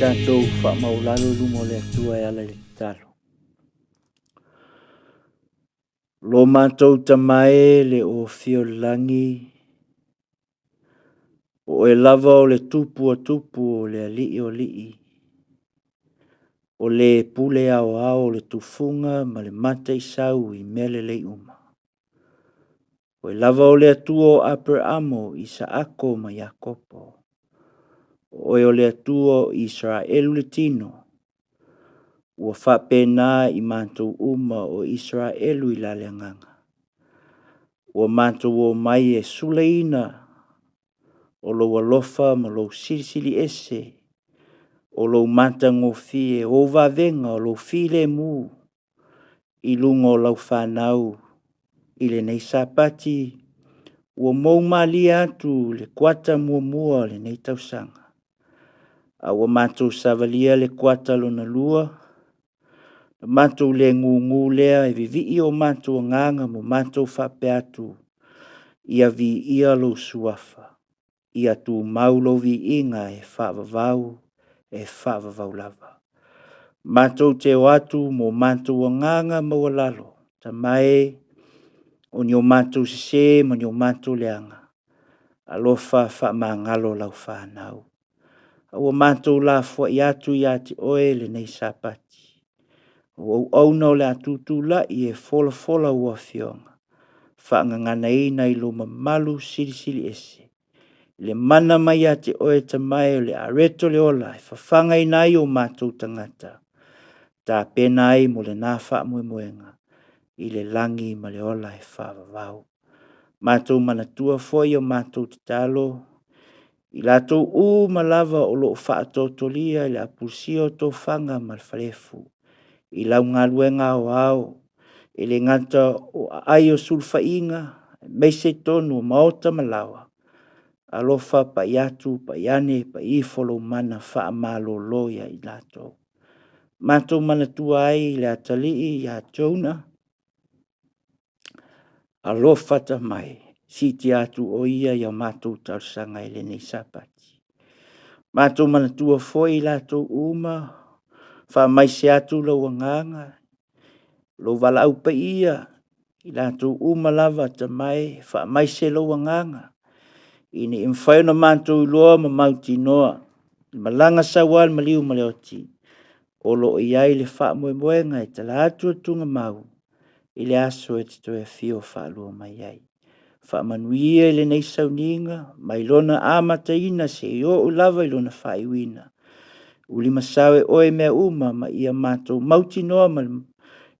tātou whaamaulalo lumo le atua e ala le talo. Lo mātou tamae le o Whiolangi, o e lava o le tupu o le alii o lii, o le pule ao le tufunga ma le mata I sau I mele le uma. O e lava o le atua o Abramo, Isaako ma Iakopo. O e o le atua o Israelu le tino. Ua whapena I mātou uma o Israelu I la leanganga. Ua mātou o mai e suleina o lo alofa ma lo silisili ese. O lo mata ngofi e o vavenga o lo file mu. I lunga o lau whanau. I le nei sapati. Ua mou mali atu le kuata mua le nei tausanga. A ua mātou savalia le kuata lona lua. Mātou le ngu lea e vivi o mātou nganga mo mātou whape atu. Ia vi ia lo suafa. Ia tu maulo vi inga e whaavavau e whaavavau lava. Mātou te o atu mo mātou nganga mawalalo. Ta mai o nio mātou se mo nio mātou leanga. Alofa whaamangalo lau whanau. Awa mātou la fwa I atu I ati oe le nei sapati. O auna o le atutu la I e fola ua fionga. Whaangangana ina I lo mamalu sili ese. Le mana mai ati oe tamai o le areto le ola. Whawhanga inai o mātou tangata. Tā pena ai mo le nā wha moenga. I le langi ma le ola e whaavavau. Mātou manatua foi o mātou Tatalo. I lātou malava o lo whaatotolia le apusio tō whanga ma le whalefu. I lau ngā luenga o au. I le ngata o ai o sulfainga. Meise tonu o maota malawa. Alofa pa iatu, pa iane, pa ifolo mana wha amalo loia I lātou. Mātou manatua ai le atalii I a Jonah. Alofa ta mai. Siti atu o ia ia mātou tausanga I le nei sapati. Mātou manatua foi lātou uma. Wha mai se atu lau anganga. Lo wala au pa ia. I lātou uma lava ta mai. Wha mai se lau anganga. Ini imwhaina mātou iloa ma mauti noa. Malanga sawal maliu maleoti. O lo iai le wha moenga e tala atu atunga mau. I le aso e te toe fio wha alua mai ai. Wha manuia le nei SAUNIGA, mai lona amataina se I o lava I lona Faaiwina. Ulimasao e oe mea uma ma ia mātou mauti noa ma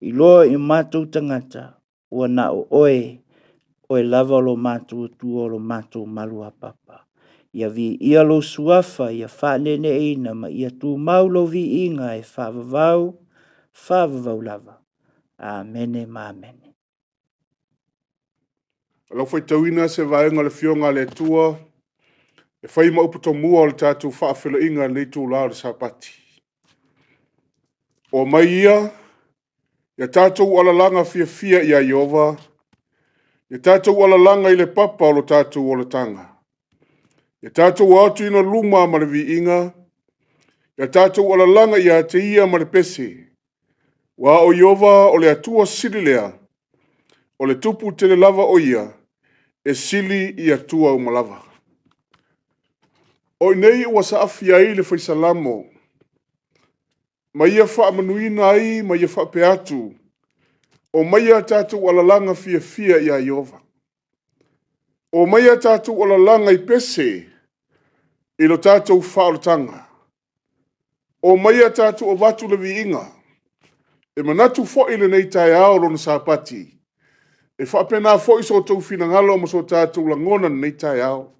I loa I mātou tangata. Ua na o oe lava lo mātou tua lo mātou malua papa. Ia vi ia lo suafa ia whanene eina ma ia tu mau lo vi inga e whaavavau lava. Amene ma amene. Alo Fai-Tauina se vaenga le fionga le tua. E whai mauputo mua o le tātou Faafeiloaiga nei tū lao le SAPATI. O mai ia tātou alalanga fia ia Iova. Ia tātou alalanga I le papa o lo tātou o le tanga. Ia tātou atu ina luma ma le viinga. Ia tātou alalanga ia te ia ma le Pese. Wa o Iova o le atua sililea. O le tupu tele lava o ia. E sili I atua o malava. O nei ua saafi ai le Faisalamo. Ma ia wha manuina ai, ma ia wha peatu. O maia tātou alalanga fia ia Iova. O maia tātou alalanga I Pese. I lo tātou whaolotanga. O maia tātou o watu le viinga. E manatu fo ile nei tai ao lo na SAPATI. E whapena fo iso tau finangalo ma so tātou langona nei tai ao.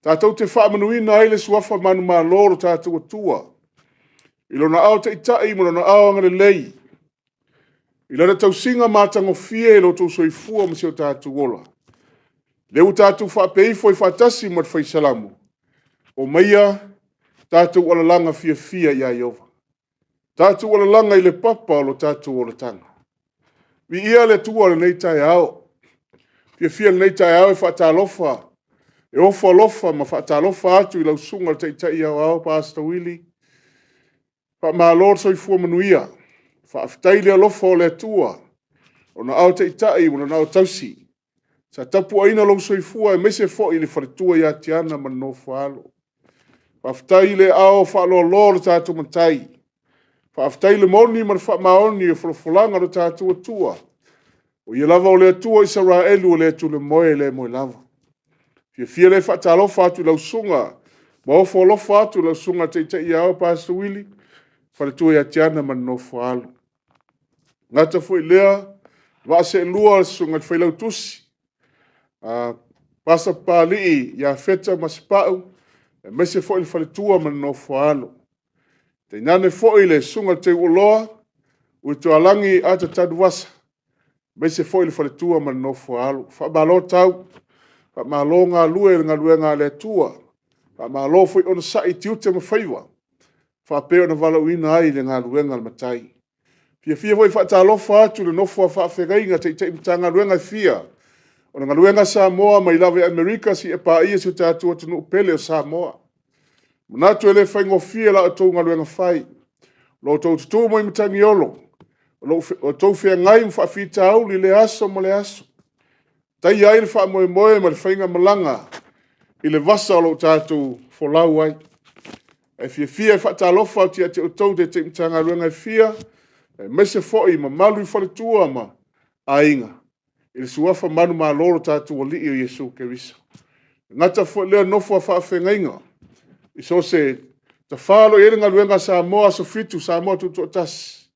Tātou te whaamanuina ai le suafa manu maa loro tātou atua. Ilo na ao te itai mo na ao angale lei. Ilo na tau singa mātango fie ilo tau soifua ma seo tātou ola. Leu tātou whapeifo I whatasi mat Faisalamu. O maia tātou alalanga fia ia Iova. Tātou alalanga I le papa o lo tātou o le tanga. Vi ia le tua le nei tai ao. Fia le nei tai ao e whatalofa. E ofa lofa ma whatalofa atu I lau sunga te itai au Pastor Willie. Whaamālo soifua manuia. Whaafitai le alofa o le atua. O na au Taitai, o na au tausi. Sa tapu aina lo soifua e mese fo i le wharetua ia tiana man no whaalo. Whaafitai le ao whaalo le tātou matai. Whaafitai le moni man whaamaoni e whalafulanga le tātou atua. O ia lava o le atua Israelu o le atu le moe lava. Fia le whaatalofa atu lau sunga. Ma o wholofa atu lau sunga Taitai i ao Pastor wharetua ia tiana man no whaalo. Ngata fo i lea, wa se lua sunga whailau tusi. Pasa pālii ia feta masipau, e mese fo i wharetua man no whaalo. Te nane fo i le sunga te uloa, ui tu alangi ata taduwasa. Mese fo i le wharetua man no whaalo. Whaamalo tau, whaamalo ngā lue ngā lue ngā le tua. Whaamalo fo i ona sai tiute mawhaiwa. Whaapeo na wala uina ai le ngā lue ngā matai. Fia foi whaatalofa atu le nofua Faafeiloaiga Taitai Matagaluega fia. O na galuega Samoa mai lava Amerika si e PAIA si tātua tunu upele o Samoa. Manatu ele whaingofia la o tau galuega whai. Lo tau tutu mo i matangiolo. O tau whia ngai mwhaafitau li le aso mo le aso. Tai ai le wha moe ma le whainga malanga i le vasa o lo tātou folau ai. E fia whaatalofa ati ati o tau te Matagaluega fia. Mese foi ma malu wharetua ma ainga. I le suafa manu ma loro tātua li o Yesu Keriso. Ngata fo lea nofua Faafeiloaiga. I so se ta whalo e renga luenga Samoa so fitu Samoa tutu otas.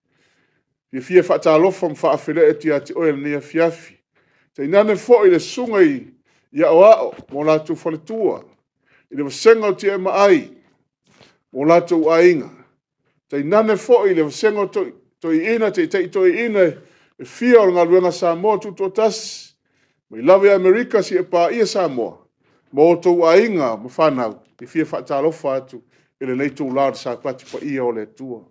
Fia whaatalofa ma Faafeiloaiga eti ati oe nia fiafi. Te inane fo i le sunga i ia o ao mo latu wharetua. I le wasenga o ti e maai mo latu ainga. Te inane fo i le wasenga o toi ina te toi ina e fia o ngā luenga Samoa tuto tas. Mai lawe Amerika si e PAIA Samoa. Mo o tau ainga ma whanau. E fia whaatalofa atu. Ele nei tau lao SAPATI PAIA o le tua.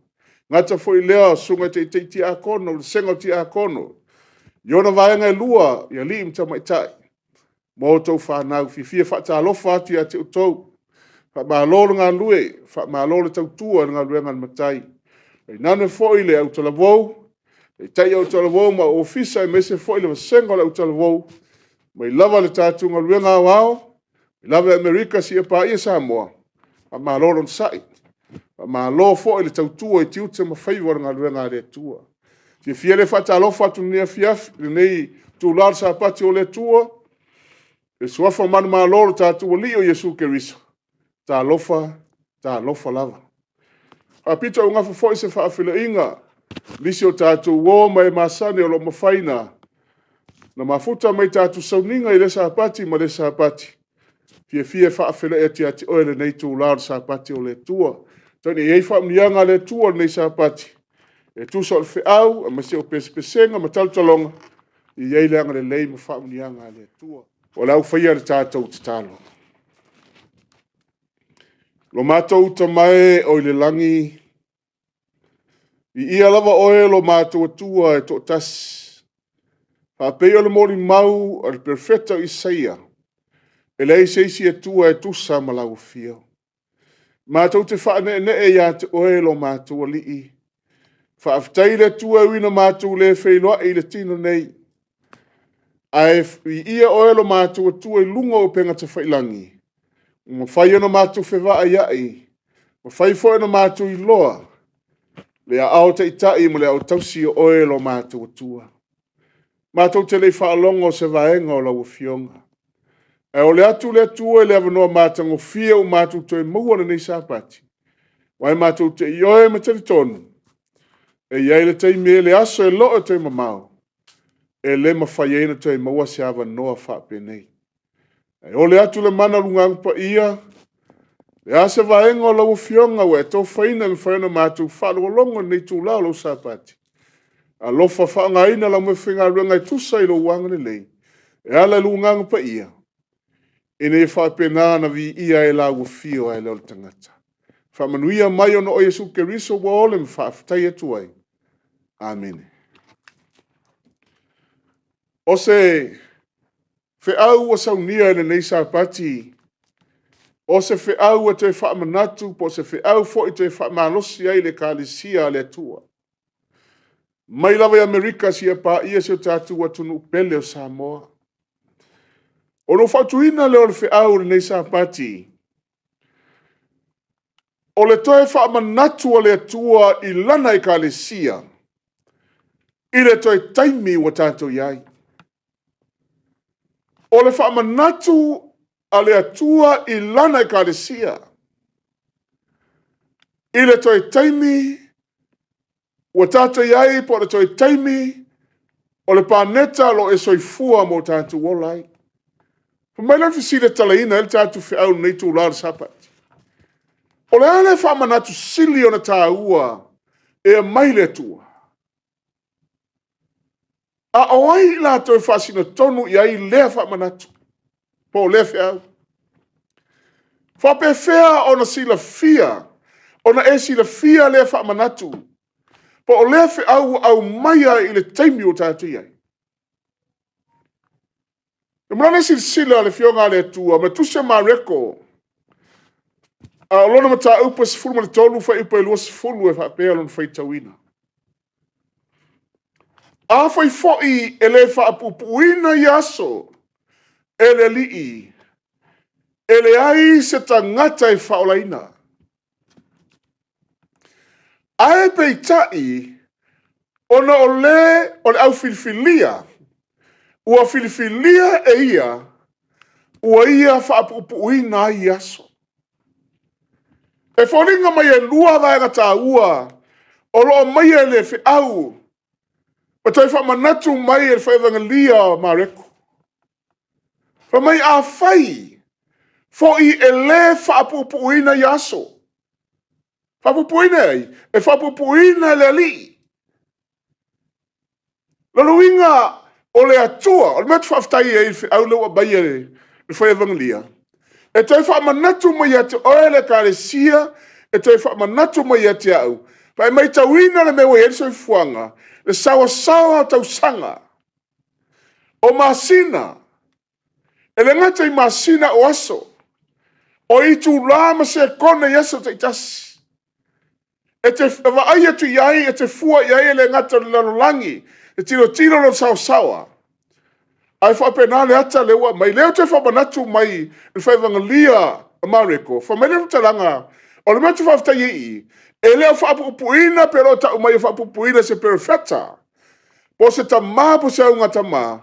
Ngata fo i lea sunga te ti a kono. Le senga ti a kono. Iona vaenga e lua. Ia li imta maitai. Mo o tau whanau. Fia whaatalofa atu ia te utau. Whaamālolo ngā lue. Whaamālolo tau tua ngā luenga matai. E nane foi le au talavou, e tai au talavou ma ofisa e mese foi le vasenga le au talavou, ma i lava le tātou ngā luenga wao, i lava Amerika si e PAIA Samoa, a ma loron sai, a ma lo foi le tautua e tiute ma whaiwara ngā luenga le tua. Ti fia le whaatalofa atu nia fiaf, le nei tūlar SAPATI o le tua, e suafa manu ma loro tātou li o Yesu Keriso, tā lofa lava. Faapitoa unga foi se Faafeiloaiga. Lisi o tātou wō mai masane o lo mawhaina. Na mafuta mai tātou SAUNIGA i le SAPATI ma le SAPATI. Fia Faafeiloaiga ati oe le nei tūlar SAPATI o le tua. Tani ei whaamnianga le tua nei SAPATI. E tusa o le whiau, a mase o pesenga ma taltalonga. I ei leanga le lei ma whaamnianga le tua. O lau whaia le tātou tatalo. Lo mātou tamae o le langi. I ia lava oe lo mātou atua e tō tas. Whapei o le mori mau o le perfecta Isaia. E lei seisi atua e tusa malau fio. Mātou te whaane e ia te oe lo mātou ali i. Whaaftai le tua wina mātou le Faafeiloaiga le tino nei. Ai ia oe lo mātou atua i lunga o penga te whailangi. Ma whai ana mātou whewaa iai. Ma whai fo ana mātou i loa. Le a ao Taitai mo le au tausi o oe lo mātou atua. Mātou te le whaalongo se vaenga o lau fionga. E o le atu le atua le avanoa mātango fia o mātou toi mauana nei SAPATI. Wai mātou te ioe ma te tonu. E iai le tei me le aso e loa te mamao. E le ma whai eina toi maua se avanoa whape nei. E o le atu le mana lungang pa ia, le ase vaenga o lau fionga we, tau whaina me whaina mātou whalo longa nei tū lao lau SAPATI. A lofa whaanga ina lau me whinga runga i tusa i lo wanga ni lei. E ala lungang pa ia. E ne whapena na vi ia e lau fio ai leo tangata. Whamanuia mai ono o Yesu Keriso wa ole me whaafitai atu ai. Amen. O se... Fe au o SAUNIGA ele nei SAPATI O se whiau e te whaamanatu, po se whiau fo i te whaamalosi ai le Ekalesia le atua. Mai lawa i Amerika si a PAIA se o tātua tunu pele o Samoa. O no whatuina le o le whiau le nei SAPATI. O le toe whaamanatu o le atua i lana Ekalesia. I le toi taimi wa tātou iai. O le whaamanatu a le atua i lana Ekalesia. I le toi taimi wa tātou iai po le toi taimi o le pāneta lo e soifua mo tātou wolai. Pamaila fisi le talaina el tātou whiau nei tū lara SAPATI. O le ale whaamanatu sili o na tāua e a mai le atua. A oai la toi whasina tonu i ai lea whaamanatu. Po lea whiau. Whapewhea o na sila fia. O na e sila fia lea whaamanatu. Po o lea whiau au maia i le taimi o tātou iai. E mrana sila le fionga le atua. Ma tusia ma reko. A lona ma tā upa se fulu ma le tolu wha ipa e lua se fulu e whapea lona Fai-Tauina. A fai foi e le whaapupuina i aso, e le lii, e le ai se tangata e whaolaina. Ae peitai, ona o le au filifilia, ua filifilia e ia, ua ia whaapupuina i aso. E whaolinga mai e lua vaenga tā ua, o loo mai e le whiau, pa toi whaamanatu mai e whaevangalia ma reko. Fa mai a whai, fo i e le whaapupuina i aso. Whaapupuina ei, e whaapupuina le li. Laluinga o le atua, o le metu whaftai e au lewa bai e le whaevangalia. E toi whaamanatu mai ate oe le Ekalesia, e toi whaamanatu mai ate au. Pa e mai tauina le mewa e so i fuanga, le sawa tau sanga. O masina, e le ngata i masina o aso, o i tu lama se kone yeso te itasi. E te vaai atu iai, e te fua iai le ngata le lalolangi, e tiro lo sawa. Ai whapenale ata lewa, mai leo te whapanatu mai, le whaivangalia Amareko, whamele talanga, o le metu whaftai i, e leo whaapupuina pero ta umai whaapupuina se perfecta. Po se tamā, po se aunga tamā,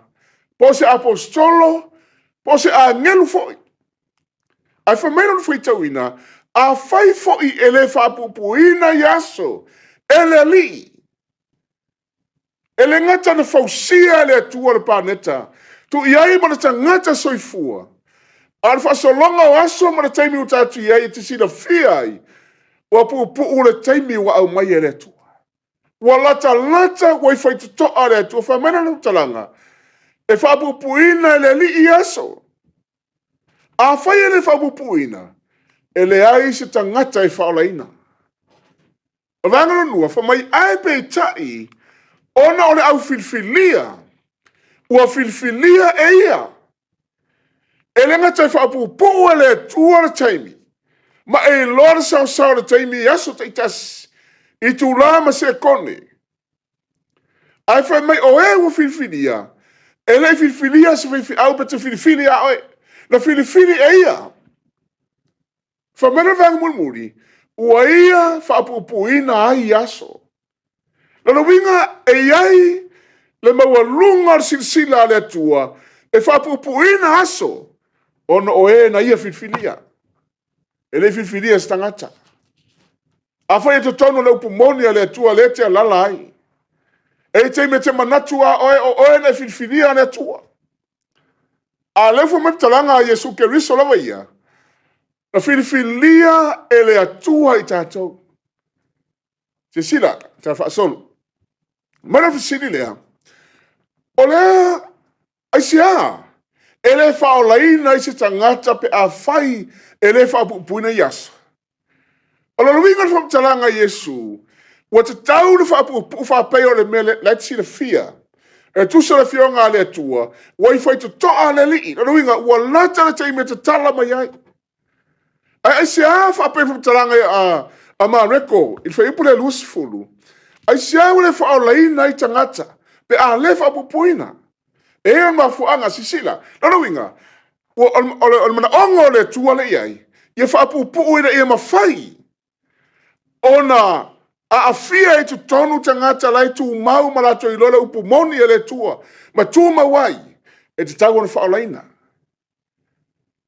po se apostolo, po se a ngelu foi. Ai whamele no Fai-Tauina, a whai foi e le whaapupuina yaso, e le li. E le ngata na fausia le atua le pāneta, tu iai mana ta ngata soifua. Al whasolonga o aso mana taimi o tātu iai e te sina fiai, wa pupu le taimi wa au mai e le atua. Wa lata wa i whaitutoa le atua, whamena na utalanga, e whapupuina le li i aso. A whai e le whapupuina, e le ai se tangata e whaolaina. O vangana nua, whamai ai pe tai, ona o le au filfilia, ua filfilia e ia. E le ngata e whaapupu e le tua le taimi. Ma e lora sao le taimi i aso te itas. I tu lama se kone. Ai whai mai o e ua filfilia. E le filfilia se whi au pa te filfilia oe. Na filfili e ia. Whamena vang mulmuri. Ua ia whaapupuina ai aso. Lalo winga e iai le maua lunga silsila le atua, e whapupuina aso, ono o e na ia filfilia. E le filfilia stangata. A whai e te tono le upumonia le atua le te alala ai. E te me te manatua oe na filfilia le atua. A lefo me talanga a Yesu Keriso lava ia, na filfilia e le atua i tātou. Te sila, te whaasolo. Mana fisili lea, o lea, aisia, e le whaolaina i se tangata pe a whai e le whaapupuina i aso. O la luinga na whamtalanga Yesu, ua te tau na whaapupu whapeo le mele, let si le fia, e tusa le fionga le atua, ua i whai to toa le lii, la luinga, ua lata le teime te tala mai ai. Ai se a fa pe talanga a mareko, il fa ipule lusfulu. Ai se a ule fa olaina I tangata, pe a le fa pupuina. E ma fuanga sisila. Lolo winga. O mana ongo le tua le iai. Ia fa pupuina ia mafai. Ona a afia tu tonu tangata lai tu mau malato I lola upu moni e le tua. Ma tu mawai. E te tau ona fa olaina.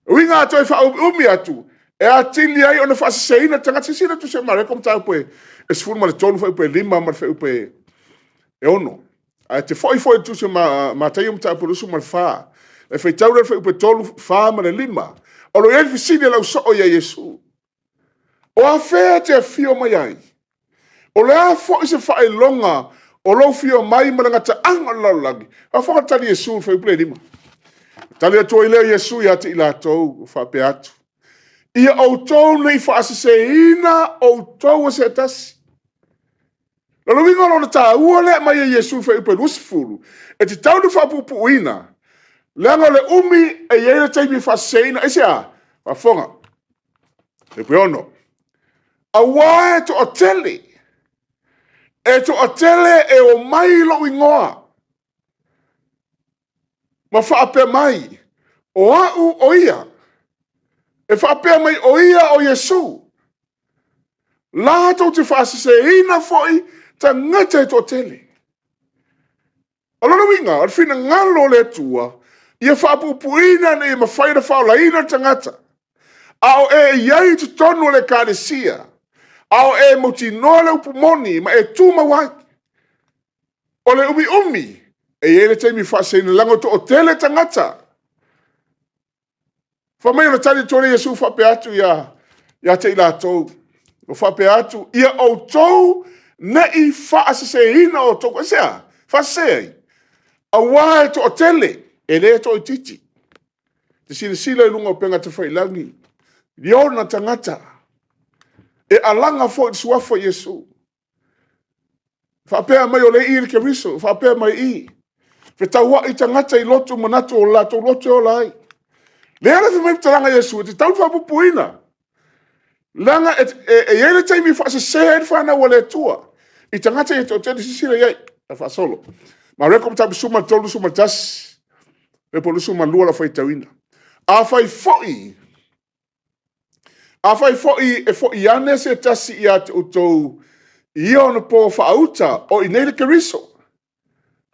Winga ato e fa umi atu. E a tili ai ona fa seina tangata sisila tu se mareko mtau pe. E sifuru ma le tonu fa upe lima ma fa upe e ono. A te foi tu se ma tai mtau pe lusu ma fa. E fai tau re fa upe tolu fa ma le lima. O lo e fisini lau so o ia Yesu. O a fea te fio mai ai. O le a fo se fa longa o lo fio mai ma ngata anga lalagi. A fo ka tali Yesu fa upe lima. Tali atu ile Yesu ya te ila tou fa pe atu. Ia o tou nei fa aseseina o tou se tasi. Lalo winga lo ta uole mai Yesu fa upe lusfulu. E te tau fa pupuina. Langa le umi e yele taimi fa seina e sea fa fonga. E peono. A wae to otele. E to otele e o mai lo ingoa. Ma fa ape mai. O au o ia. E fa ape mai o ia o Yesu. Lato te fa seina foi ta ngata to otele. Alona winga, al fina ngalo le tua. Ia whaapupuina ne ma whaira whaolaina tangata. Ao e iai tu tonu le kāresia. Ao e moti noa le upumoni ma e tūma wai. O le umi. E ele teimi whaseina lango to o tele tangata. Whamai ona tani tore Yesu whape atu ia te ila tau. O whape atu ia o tau ne I whaasesehina o tau. Esea, whasei. A wae to o tele. E le to titi. Te sila lunga o penga te whailangi. Liona tangata. E alanga fo I suafo Yesu. Whapea mai o le I ke riso. Whapea mai I. Whetaua I tangata I loto manatu o lato loto o lai. Le ala fi mai talanga Yesu. Te tau whapupuina. Langa e ele taimi whaase sehe whana o le tua. I tangata I to te sila iai. A whaasolo. Ma rekom tabi suma tolu suma tasi. E po lusu malua la Faitauina. A fai foi e foi ane se tasi I ate utou I ono po whaauta o I neile keriso.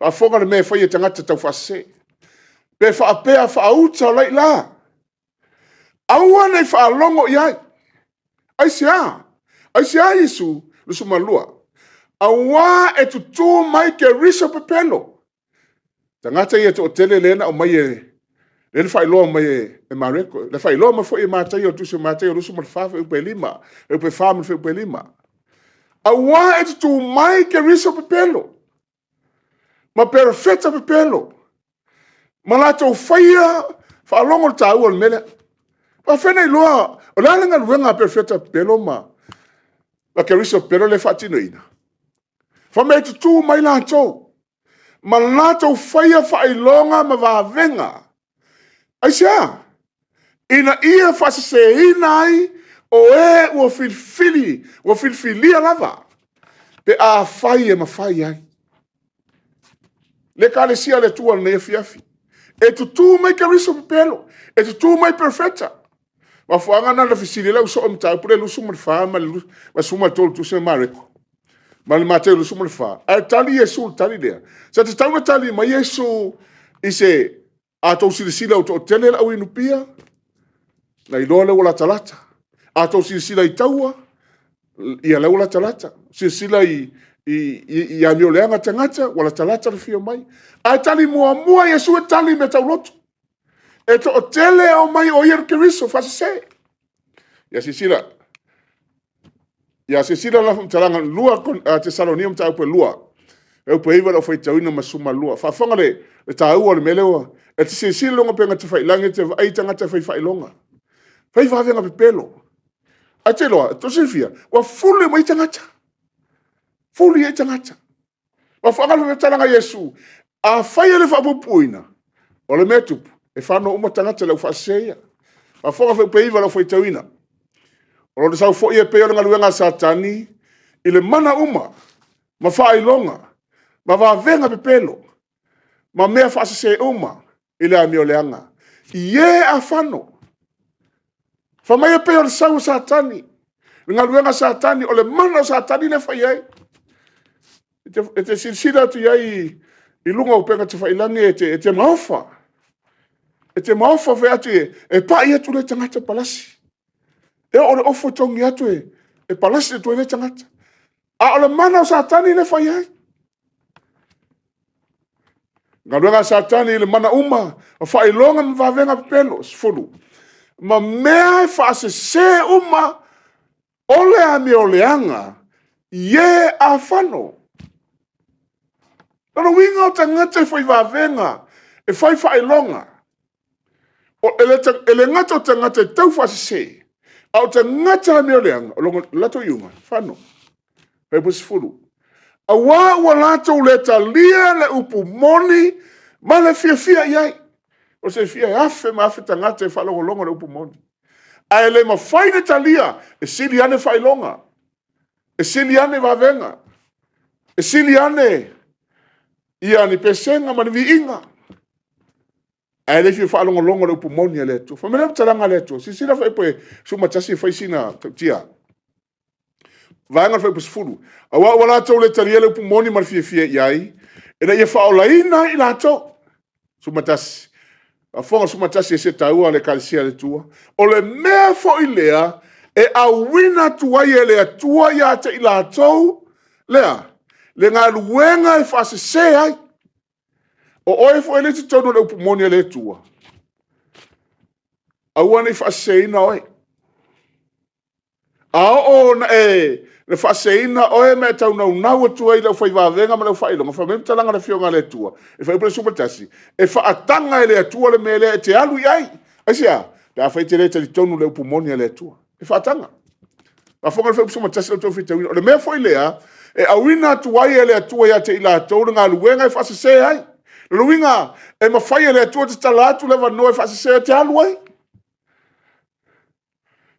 A fonga le me fai e tangata tau whase. Pe whaapea whaauta o lai la. Aua nei whaalongo I ai. Ai sea Yesu lusu malua. Aua e tutu mai keriso pepelo. Tangata ia te o tele lena o mai e le Faafeiloa mai e mareko. Le Faafeiloa ma foi e matai o tusi matai o lusu ma fafe upe lima. E upe fame fe upe lima. A wa e tu mai ke riso pepelo. Ma perfecta pepelo. Ma la tau faia whaalongo tau o mele. Ma whena I loa. O la lenga ruenga perfecta pepelo ma. Ma ke riso pepelo le whatinoina. Whame tu mai la tau. Ma lato whaia whailonga ma wavenga. Ai sea, ina ia whasesehina ai o e ua filfilia lava. Pe a whaia ma whaia ai. Le kālesia le tua ne fiafi. E tutu mai kariso pepelo. E tutu mai perfecta. Ma fuanga na fisili la uso omtau pure lusu marfa ma suma tolu tu se mareko. Ma le mateo lusu marfa. A tali Yesu tali lea. Sa te tauna tali ma Yesu I se a tau silisila o to tele la inu pia. Na iloa le wala talata. A tau silisila I taua. Ia le wala talata. Silisila I amio leanga tangata. Wala talata le fio mai. A tali mua Yesu e tali me tau loto. E to o tele o mai o ier keriso fase se. Ia silisila. Ia silisila la talanga lua te salonium ta upe lua. E upe iwa la Faitauina masuma lua. Fafonga le taua le melewa. E te silisila longa penga te whailangi te aitanga te whailonga. Whaivavenga pepelo. A te loa, to Sufia, wa fulu mai tangata. Fulu e tangata. Wa whakalo le talanga Yesu. A whaia le whapupuina. O le metupu. E whano uma tangata le whaseia. Wa whanga upe iwa la Faitauina. O lo sau fo ia pe o ngaluenga Satani i le mana uma ma Faafeiloaiga ma vavenga pepelo ma mea faasese uma i le amioleanga ie afano fa mai pe o le sau Satani le ngaluenga Satani o le mana o Satani le fai ai e te silsila tu iai i lunga o penga te whailangi e te maofa. E te maofa whea atu e pai atu le tangata palasi. E o le ofo tongi atu e palasi le tu le tangata. A o le mana o Satani le whai ai. Ngaluenga Satani le mana uma o Faafeiloaiga ma vavenga pelo sfulu. Ma mea e faasese uma o le amioleanga ie afano. Pero winga o tangata e fai vavenga, e fai Faafeiloaiga. O ele ngata o tangata e tau faasese. A o tangata amioleanga, o longo lato iunga, whano. Fai pusifuru. A ua lato le talia le upu moni, ma le fia iai. O se fia afe ma afe tangata e whalongo le upu moni. A ele ma fai le talia, e sili ane Faafeiloaiga. E sili ane vavenga. E sili ane ia ni pesenga ma ni viinga. Ai le fi whaalongolongo le upu moni le tu. Fa mena talanga le tu. Si sila fai poe suma tasi fai sina tia. Vaanga fai pusfuru. Awa wala tau le talia le upu moni ma fie iai. E na ia whaolaina i la tau. Suma tasi. A fonga suma tasi e se taua le kalisia le tua. O le mea fo i lea e a wina tuai e lea tua ia te i la tau. Lea. Le ngā luenga e whaasese ai. O oe fo ele te tono le upu moni le tua. Auane i whaasese ina oe. A o na le whaasese ina oe me tau nau atua i lau whai vavenga ma lau Faafeiloaiga. Wha mem talanga le fionga le tua. E whai upre sumatasi. E whaatanga e le atua le mele e te alu i ai. Asia, le a whai te le tali tono le upu moni le tua. E whaatanga. A whonga le whai upre sumatasi le tau whitawina. O le mea fwoi lea, e awina tuai ele atua ia te ila tau ngā luenga e whaasese ai. Luinga e mawhai ele atua te talatu le wanoa e whaasese te alu ai.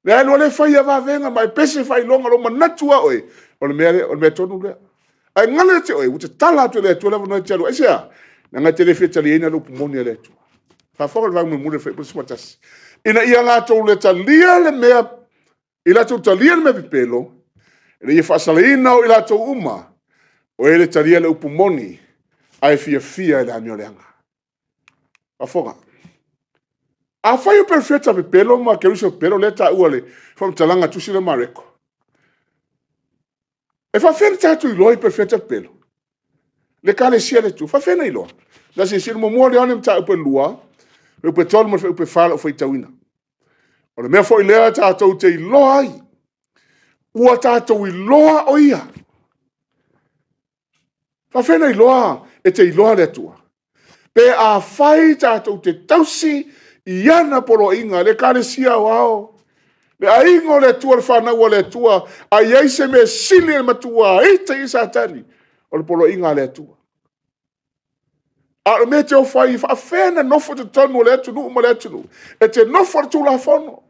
Le alu ale whai a vavenga mai pese Faafeiloaiga lo manatua oe. O le mea tonu lea. Ai ngale te oe, ute talatu le atua le wanoa te alu ai sea. Na ngai te le whetali eina lupu moni ele atua. Whawhonga le vangu mule whai pusi matasi. Ina ia ngā tau le talia le mea, ila tau talia le mea pipelo, ele ia whaasaleina o ila tau uma, o ele taria le upu moni, ai fia ele amioleanga. Whafonga. A whai o perfeta pe pelo, ma kerusa pelo le ta uale, wham talanga tusi le mareko. E whawhena tatu i loa i perfeta pelo. Le Ekalesia le tu, whawhena i loa. Na se sinu mo le ane mta upe lua, upe tolu ma upe whala o Fuitauina. O le mea fo i lea tātou te i loa ai. Ua tātou i loa o ia. Whawhena i loa e te i loa le atua. Pe a whai tātou te tausi i ana polo inga le Ekalesia o ao. Le a ingo le atua le whanau le atua. A iei se me sili le matua ita i Satani. O le polo inga le atua. A me te o whai whawhena nofo te tonu le atunu uma le atunu. E te nofo le tula whono.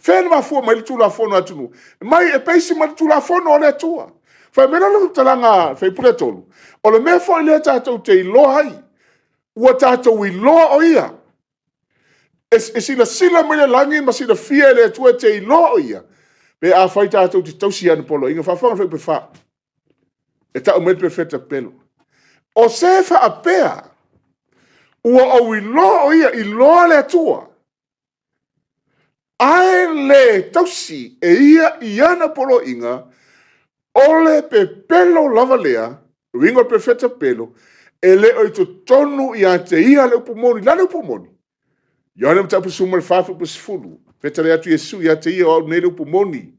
Fena ma fua mai le tula whono atunu. Mai e peisi ma le tula whono o le atua. Whai mena lu talanga whai pule tolu. O le mea whai le tātou te iloa hai. Ua tātou iloa o ia. E sila mai le langi ma sila fia le atua te iloa o ia. Pe a whai tātou te tausi anu polo. Inga whawhanga whai pe wha. E tau mai pe feta pelo. O se wha a pea. Ua au iloa o ia iloa le atua. Ai le tausi e ia i ana polo inga. Ole pe pelo lava lea, ringo pe feta pelo, e le o to tonu i a te ia le upumoni, la le upumoni. Ioane mtapu suma le fafu pe sifulu, feta le atu Yesu i a te ia o ne le upumoni.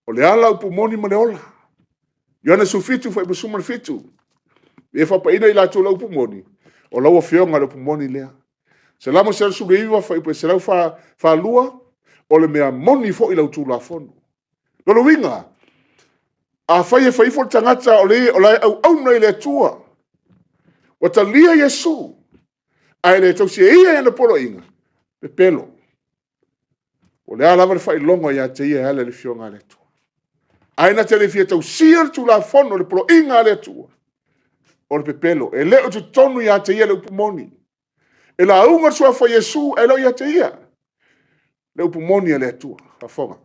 O le ala upumoni ma le ola. Ioane sufitu fa ipu suma le fitu. E fa pa ina i la tu la upumoni, o laua fionga le upumoni lea. Se lamo se su leiva fa ipu se lau fa lua, o le mea moni fo i lau tu la fono. Lolo winga, a whai e whaifo tangata o le au nei le tua. Wa ta lia Yesu. Ai le tausi e ia na polo inga. Pe pelo. O le ala le whailonga ia te ia hele le fionga le tua. Aina te le fia tau sia tu la fono le pro inga le tua. O le pepelo. E leo tu tonu ia te ia le upumoni. E la unga sua fa Yesu e leo ia te ia. Le upumoni le tua. Fafonga.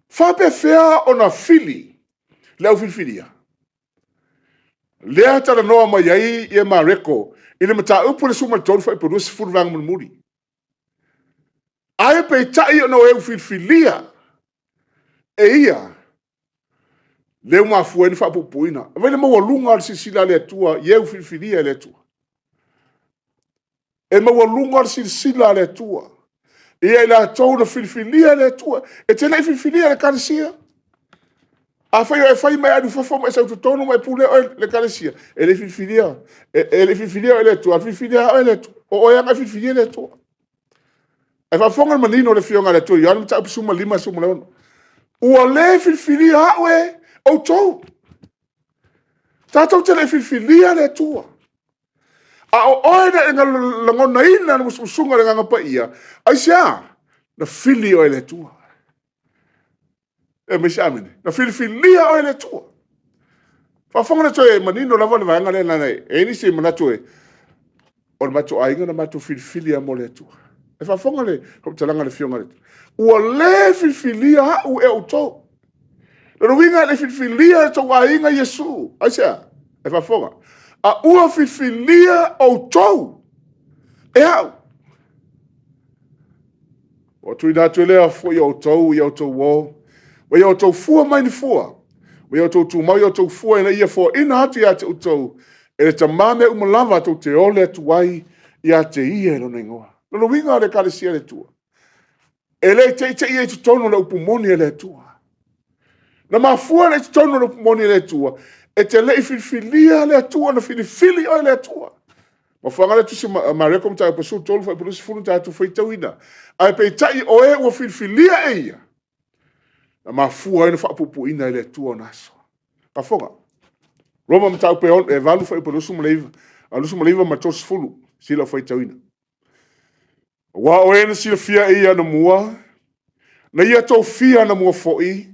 Fape fea o na fili. Leo filfilia. Lea tara noa mai iai ia mareko. Ile mata upu le suma tonu fa iporu se furu vanga muri. Ai pe tai no e filfilia. E ia. Leu mafua ni fa pupuina. Vele mo lunga al sisila le tua, ye filfilia le tua. E mo lunga al sisila le tua. E la tona filfilia le tua. E te le filfilia le kalesia. A fai e fai mai adu fa fo sa tono mai pule le kalesia. E le filfilia. E le filfilia le tua, filfilia le tua. O ya nga filfilia le tua. E fa fonga manino le fionga le tua, ya no ta suma lima suma le. Ua le filfilia we o tou. Tātou te le filfilia le tua. A o oina e ngana ina na musunga le nganga PAIA. Ai sea, na fili o le tua. E me se amene. Na filfilia o le tua. Whafonga na toe manino lava le vanga le nanei. E ni se manatoe. O le mato ainga na mato filfilia mo le tua. E whafonga le, kom talanga le fionga le tua. Ua le filfilia hau e o tou. Lero winga le filfilia e tau ainga Yesu. Aisea, e whafonga. A ua filfilia o tou. E hau. O tui natu lea fo i o tou, i o tou wo. Wa i o tou fua mai ni fua. Wa i o tou tu mau i o tou fua ina ia fo ina hatu i a te o tou. E le tamame umalava tau te ole atuai i a te ia e lona ingoa. Lero winga le kalesia le tua. E le te ia i tu tono le upumoni e le tua. Na mafua le tono le upumoni e le tua. E te le filfilia le tua na filifili o le tua. Mafua le tusi mareko mta pasu tolu fa purusi funu ta tu Fuitaitai. Ai pe tai o e o filfilia e ia. Na mafua ina fa pupu ina e le tua naso. Mafua. Roma mta pe on e valu fa purusi mleiva. Alusu mleiva matos fulu sila Fuitaitai. Wa o ena Sufia ia na mua. Na ia tau fia na mua foi.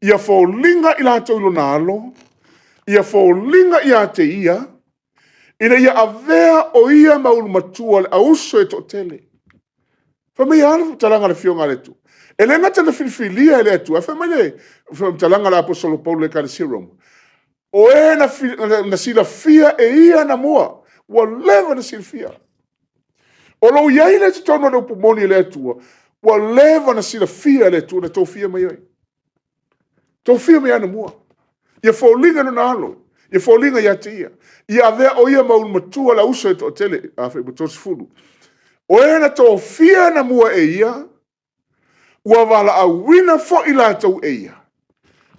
Ia fo linga ila tau ilo nalo. Ia fo linga ia te ia. Ina ia avea o ia maulu matua le auso e to tele. Fa me ia talanga le fionga le tu. E le ngata na filfilia le tu. Fa me le talanga la apostolo Paulo le Ekalesia Roma. O e na sila fia e ia na mua. Wa leva na sila fia. O lo iai le tono le upumoni le tua. Wa leva na sila fia le tua na tau fia mai ai. Tau fia mai ana mua. Ia fōlinga no nalo. Ia fōlinga ia te ia. Ia avea o ia maulu matua la uso e to tele. Awhi matosi fulu. O e na tau fia na mua e ia. Ua wala a wina fo ila tau e ia.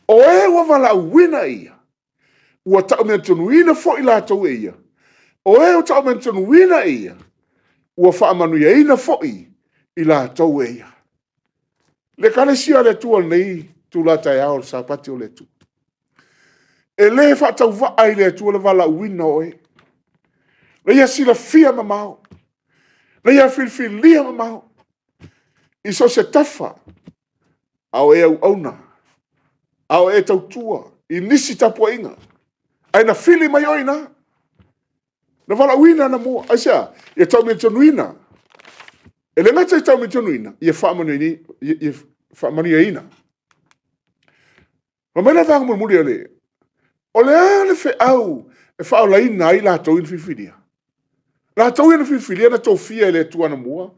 O e ua wala a wina e ia. Ua tau mea tonuina fo ila tau e ia. O e ua tau mea tonuina e ia. Ua whaamanu ia ina foi ila tau e ia. Le kalesia le tua nei tulatai ao le sapati o le tu. E le whaatau vaai le tua le wala uina o e. Le ia sila fia mamao. Le ia filfilia mamao. Iso se tafa. Ao e au auna. Ao e tau tua. I nisi tapua inga. Aina fili mai oina. Na wala uina na mua. Aisea, ia tau me tonuina. E le ngata i tau me tonuina. Ia whaamanu ia ina. Ma mena vanga muri o le. O le ale fe au. E whao la ina i la tau ina filfilia. La tau ina filfilia na tau fia ele tua na mua.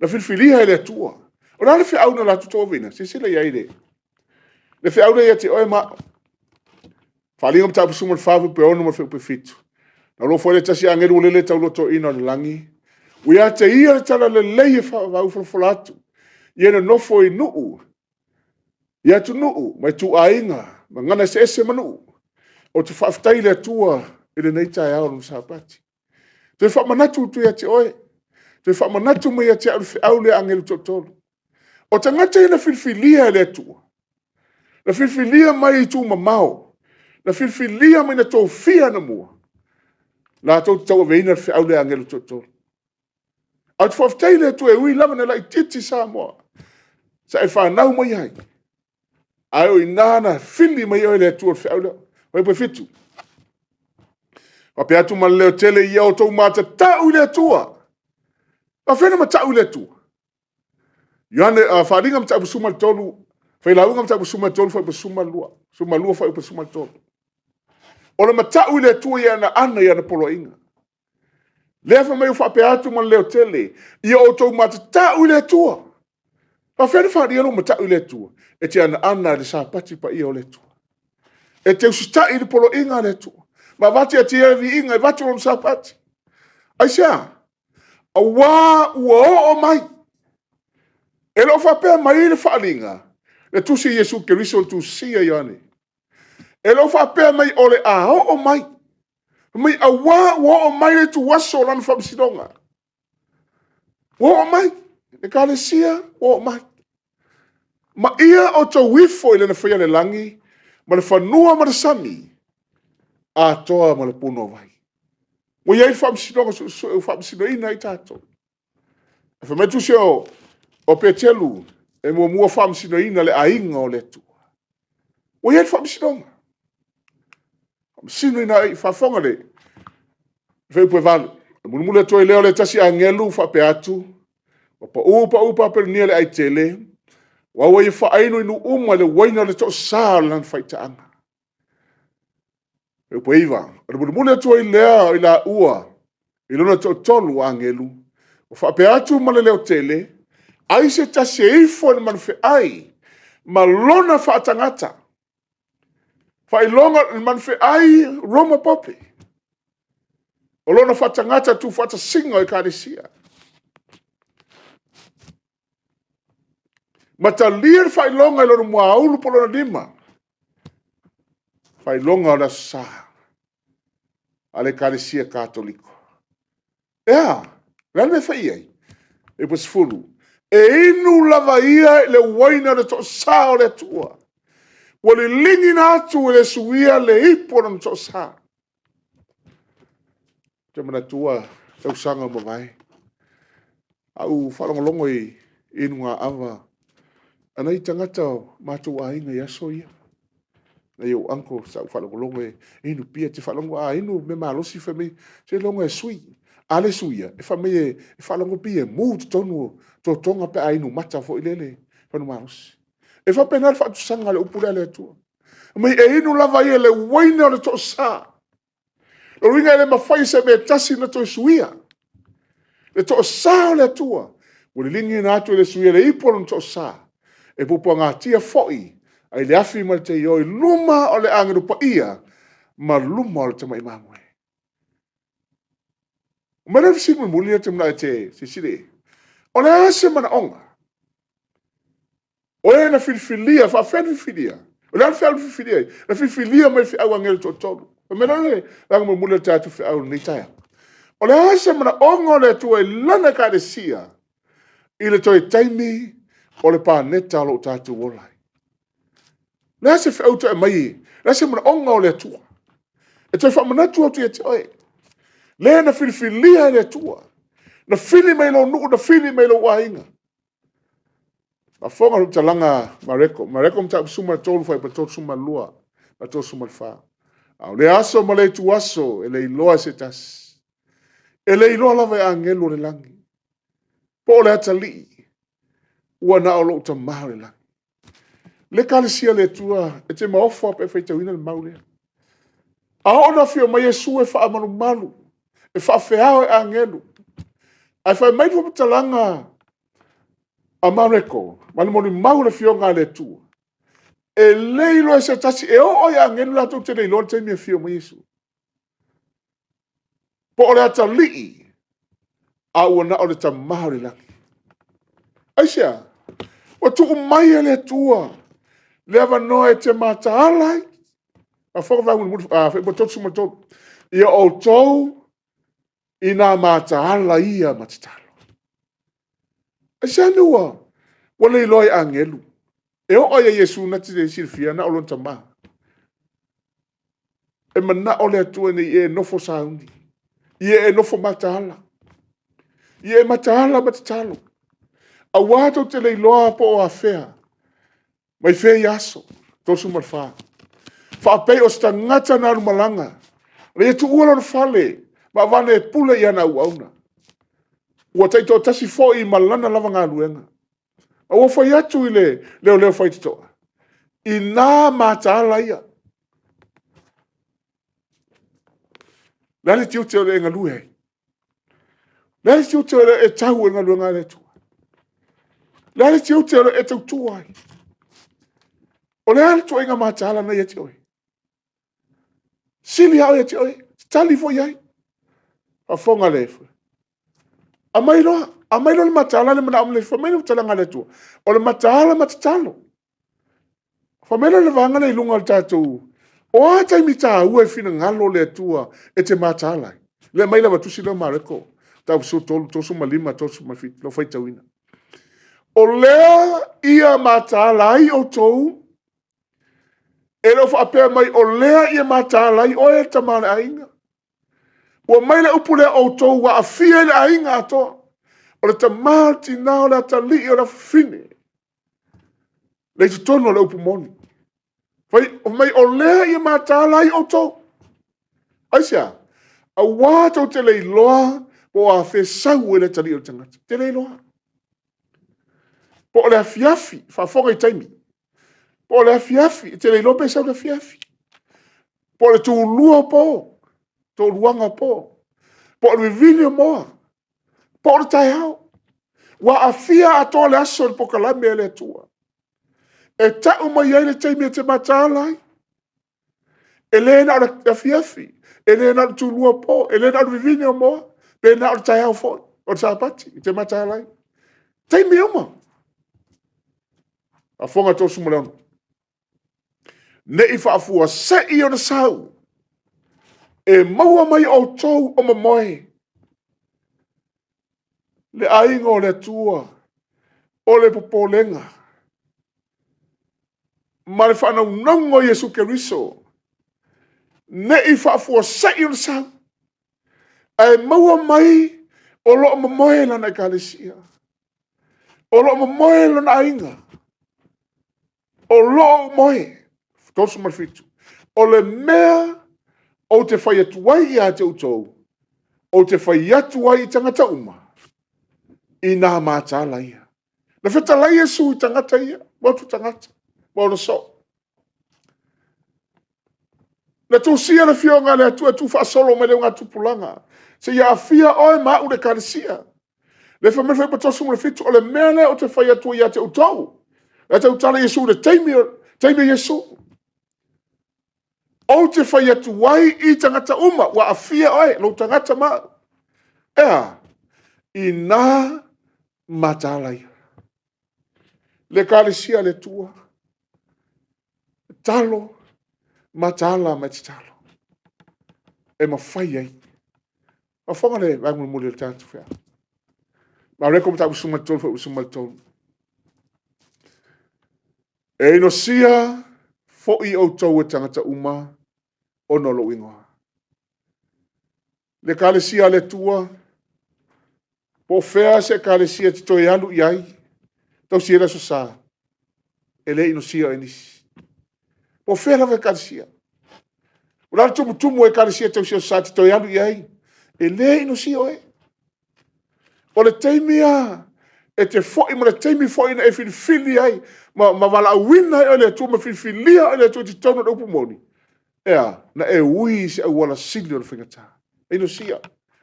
Na filfilia ele tua. O le ale fe au na la tutoa vina. Se sila ia ile. Le fe au le ia te oe ma. Whalinga mta apusuma le whavu pe ono ma fe upe fitu. Na lo foi le tasi angeru lele tau loto ina le langi. Ua te ia le tala le leie whau whalatu. Ia na nofo i nuu. Ia tu nuu, mai tu ainga. Ma ngana se ese manu. O tu whaftai le tua i le neitai ao no SAPATI. Te whamanatu tu ia te oe. Te whamanatu mai ia te au le angeru totolo. O te ngata ina filfilia le tua. Na filfilia mai i tu mamao. Na filfilia mai na tau fia na mua. La tau tau veina fe au le angelo totoro. Au whaftai le tu e ui lava na lai titi sa moa. Sa e whanau mai hai. Ai o inana fili mai o le tu o whiau leo. Mai pe fitu. Wape atu man leo tele ia o tau mata tau le tua. Ma whena ma tau le tua. Ioane wharinga ma tau suma tolu. Failauga ma tau suma tolu whai pa suma lua. Suma lua whai pa suma tolu. O le ma tau le tua ia na ana ia na polo inga. Lefa mai whape atu man leo tele. Ia o tau mata tau le tua. Ma whena wharinga no ma tau le tua. E te ana le sapati pa ia o le tua. E te usitai le polo inga le tua. Ma vati a tia vi inga e vati o sapati. Aisea. A wā ua o mai. E lo whapea mai le whaalinga. Le tusi Yesu Keriso tu sia Ioane. E lo whapea mai o le a o mai. Mai a wā ua o mai le tu waso lana whamsidonga. Ua o mai. Ekalesia ua o mai. Ma ia o tau wifo i le na whaia le langi. Ma le whanua ma le sami. A toa ma le puno vai. Wa iai whamsidonga whamsidonga i tātou. E whametu se o petelu. E mua whamsidonga le ainga o le tu. Wa iai whamsidonga. Whamsidonga i whafonga le. Wheupe valu. E mule toi leo le tasi a ngelu whape atu. Pa upa pernia le aitele. Wawa i whaeino inu le waina le to saa lan whaitaanga. E po iwa, mule toi lea i la ua, i lona to tolu a ngelu, o whape atu ma le leo tele, ai se tasi e ifo ni manwhe ai, ma lona whaatangata. Whailonga ni manwhe ai Roma pope. O lona whaatangata tu whaata singa i Ekalesia. Ma ta lir whailonga i lona mua aulu po lona lima. Whailonga o la saa. Ale Ekalesia Katoliko. Ea, rane whai ai. E pas fulu. E inu lava ia le waina le to saa o le tua. Wale lingi na atu le suia le ipo na to saa. Te mana tua, tau sanga mawai. Au whalongolongo i inu ngā awa. Anai tangata mātou a inga i aso ia. Na yo anko sa whalongolongo e inu pia te whalongo a inu me malosi whame se longo e sui. Ale suia e whame e whalongo pia mū te tonu to tonga pe a inu mata fo ilele whanu malosi. E whapenal whatu sanga le upura le atua. Me e inu lava ia le waina le to sa. O ringa ele mawhai se me tasi na to suia. Le to sa le atua. O le lingi na atu le suia le ipo le to sa. E pupo ngā tia foi. Ai le afi ma te ioi luma o le angeru pa ia. Ma luma o le tamai mamwe. Mara fisi mo mulia te mna te sisire. O le ase mana onga. O e na filfilia, fa filfilia. O le filfilia. Na filfilia mai fi au angelu totolu. O mena le langa mo mulia te atu fi au nitaia. O le ase mana onga o le tua e lana Ekalesia. I le toi taimi o le pāneta lo tātu wolai. Le ase fi au ta e mai. Le ase mana onga o le tua. E toi whamanatu au tu e te oe. Le na filfilia le tua. Na fili mai lo nuku, na fili mai lo wainga. Ma fonga luta langa mareko. Mareko mta suma tolu fai pa tolu suma lua. Pa tolu suma fa. Au le aso ma le tu aso. E le iloa se tas. E le iloa lava e angelo le langi. Po le ata li. Ua na o lo uta maha le langi. Le Ekalesia le tua. E te maofa pe fai tawina le maule. A ona fio mai Yesu e wha manu malu. E wha whiao e angelo. Ai whai mai tu talanga a mareko. Manu moni maule fio ngā le tua. E leilo e se tasi e o ia ngenu la tu te leilo te mea fio mai Yesu. Po ole ata lii. A ua na ole ta maha le langi. Aisea. Wa tuku mai e le tua. Le ava noa e te mata alai. A whaka vai munu whai totu suma totu. Ia o tau. Ina mata ala ia matitalo. Aisea nua. Wale iloi angelu. E o oia Yesu na te Sufia na olon tama. E mana ole atua ni e nofo sauni. Ie e nofo mata ala. Ia mataala matatalo. A wātou te leiloa po o a whea. Mai whea i aso. Tosu marwha. Whaapei o sta ngata na rumalanga. Rea tu ua lor whale. Ma wane e pule i ana uauna. Ua taito tasi fo i malana lava ngā luenga. A ua whai atu i leo whai titoa. I nā mataala ia. Lale tiu te ore enga lue. Lale tiu te ore e tau enga lue ngā retua. Lale tiu te ore e tau tuai. O le ale tu inga mataala na ia te oi. Sili hao ia te oi. Tali fo iai. A fonga lefu. A mailo le mataala le mana amle. Famelo talanga le tua. O le mataala matatalo. Famelo le vanga le ilunga le tātou. O a taimi tā ua e fina ngalo le tua e te mataala. Le maila matusi le mareko. Tau su tolu, tosu malima, tosu mafit. Lo fai tauina. O lea ia mataala ai o tou. E lo whaapea mai o lea ia mataala ai o e tamale ainga. Ua mai le upu le o tou wa a fia le ainga atoa. O le tamati nao le atali o la fine. Le tutono le upu moni. Fai o mai o lea ia mataala ai o tou. Aisia, a wātou te leiloa po a whesau e le tali o tangata. Te leiloa. Po o le afiafi, whafonga i taimi. Po le afiafi, te leiloa pe sau le afiafi. Po le tūlua po. Tō ruanga po. Po le vivini o moa. Po le tai hao. Wa a fia atoa le aso le pokalame e le tua. E tau mai ai le taimi e te matalai. E le na le afiafi. E le na le tūlua po. E le na le vivini o moa. Pe na le tai hao fo. O le sapati. E te matalai. Taimi o moa. A fonga tō sumaleono. Ne i whaafua se i o na sau. E maua mai o tau o mamoe. Le ainga o le tua. O le popolenga. Ma le whanau naungo Yesu Keriso. Ne i whaafua se i o na sau. E maua mai o lo mamoe lana Ekalesia. O lo mamoe lana ainga. O lo moe. Tosu marfitu. O le mea o te whai atuai i a te utou. O te whai atuai i tangata uma. I nā mātala ia. Na whetala Yesu i tangata ia. Mautu tangata. Mauna so. Na tō sia na whionga le atu whaasolo me leo ngā tupulanga. Se ia a whia oe maa ure kāresia. Le whamere whai patosu marfitu. O le mea le o te whai atuai i a te utou. Le te utala Yesu le teimi Yesu. O te whai atu wai i tangata uma, wa a fia oe, lo tangata ma. Ea, i nā matalai. Le kāresia le tua. Talo, matala mai te talo. E ma whai ai. Ma whonga le, wangu muli le tātu whea. Ma reko mta usuma tolu, fa usuma tolu. E ino sia, fo i o tau e tangata uma, ono lo ingoa. Le kālesia le tua, po whea se kālesia te toi alu iai, tau si era so sa, e le ino sia e nisi. Po whea lawe kālesia. Urara tumu e kālesia tau si o sa te toi alu iai, e le ino sia oe. O le teimia, e te foi, ma le teimi foi na e filifili ai, ma wala awina e le tua, ma filifilia e le tua te tono na upu moni. Ea, na e ui se au wala sili o le whingata. E ino sia.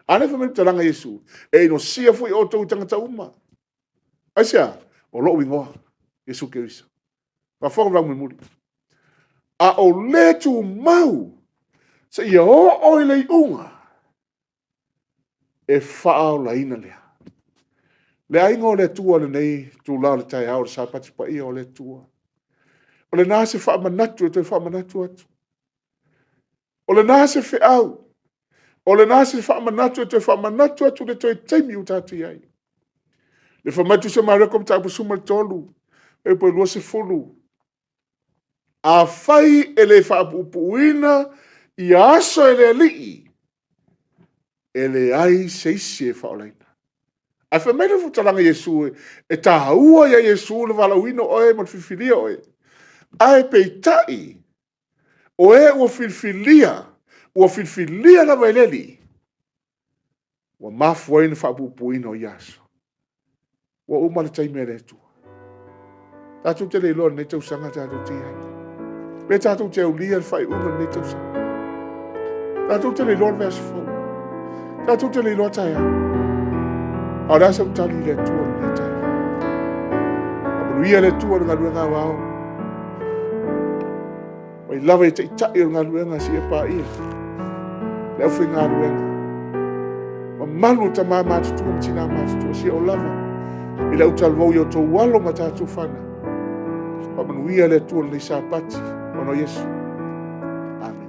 Ane whamene talanga Yesu. E ino sia fui o tau tangata uma. Aisia, o loo wingoa. Yesu Keriso. Ka whaka rau me muri. A o le tu mau. Sa ia o i lei unga. E whaao la ina lea. Le ainga o le tua le nei. Tu lao le tai hao le sapati pa ia o le tua. O le nase wha manatu e toi wha manatu atu. O le nase whi au. O le nase wha manatu e toi wha manatu atu le toi teimi utatu iai. Le wha matu se mareko mta apu suma tolu. E po lua se fulu. A whai e le wha apu upuina. I aso e le lii. E le ai seisi e wha olaina. Ai fa mele fu talanga Yesu e ta ua ya Yesu le vala wino oe ma fifilia oe. Ai peitai oe ua filfilia la vaileli. Wa mafu ai ni whapupuina o Yaso. Wa umana taimere tu. Tātou te leilo nei tau sanga tātou te ai. Me tātou te aulia le whai uma nei tau sanga. Tātou te leilo le verse 4. Tātou te leilo tai ai. A rasa utali le tua nei tai. Apanuia le tua le ngaluenga wao. Wai lawa i te itai o ngaluenga si e PAIA. Le au whi ngaluenga. Ma malu ta maa mātutua mtina mātutua si o lava. I le utalvau i o tō walo ma tātou whana. Pamanuia le tua le SAPATI. Ono Yesu. Amen.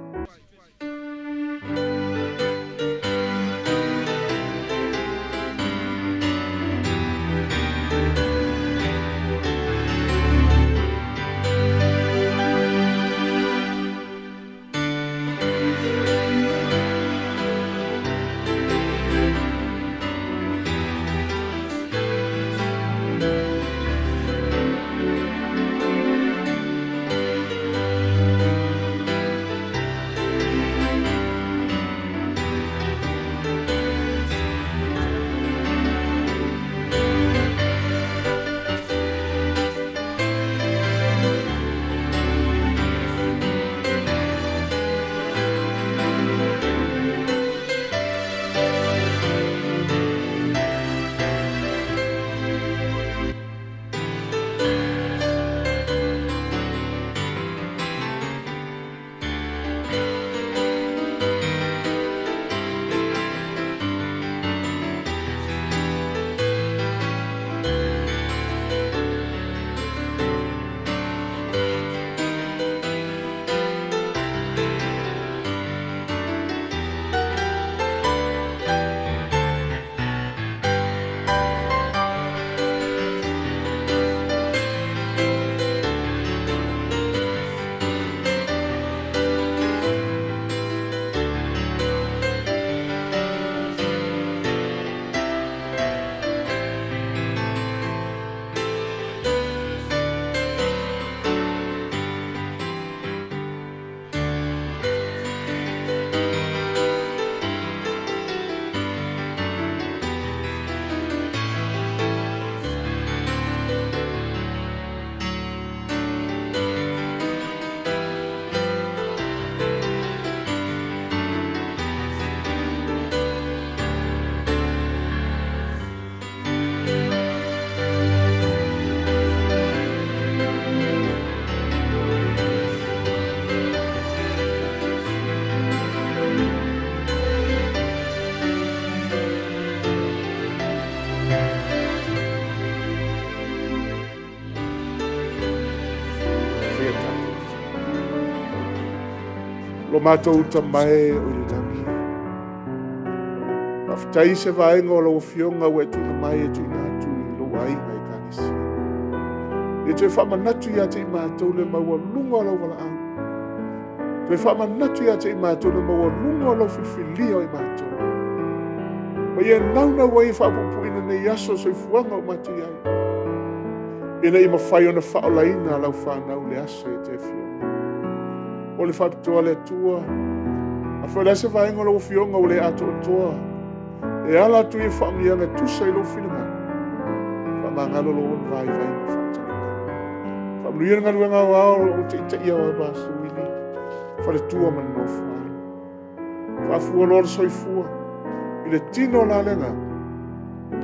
Lo mātou tamae o le tangi. Aftai se vaenga o lo fionga ue tuna mai e tuina atu i lo ainga i kanisi. E te whamanatu ia te i mātou le maua lunga lo wala au. Te whamanatu ia te i mātou le maua lunga lo whiwhilia o i mātou. Ma ia nauna wai whapupuina nei aso so i fuanga o mātou iai. Ina i mawhai o na whaolaina lau whanau le aso e te fionga. O le Faapitoa le tua. A Fai-Lesona vaenga lo fionga o le ato toa. E ala tu i whaamianga tusa i lo whilinga. Whamangalo lo on vai vai mo whaatanga. Whamluia ngā ruenga o ao o te ita ia o e basu wili. Whale tua man no whaano. Whafua lor soifua. I le tino la lenga.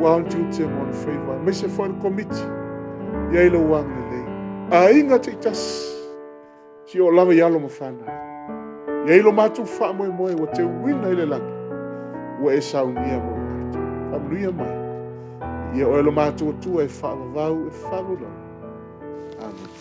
Wān tiu te mon whaiva. Me se whaile komiti. Ia ilo wang le lei. A inga te itas. Si o lava ialo mawhana. Ia ilo mātou wha moe moe wa te wina ile laki. Wa e saunia mo mātou. Whamluia mai. Ia o ilo mātou atua e wha mawau e whamula. Amen.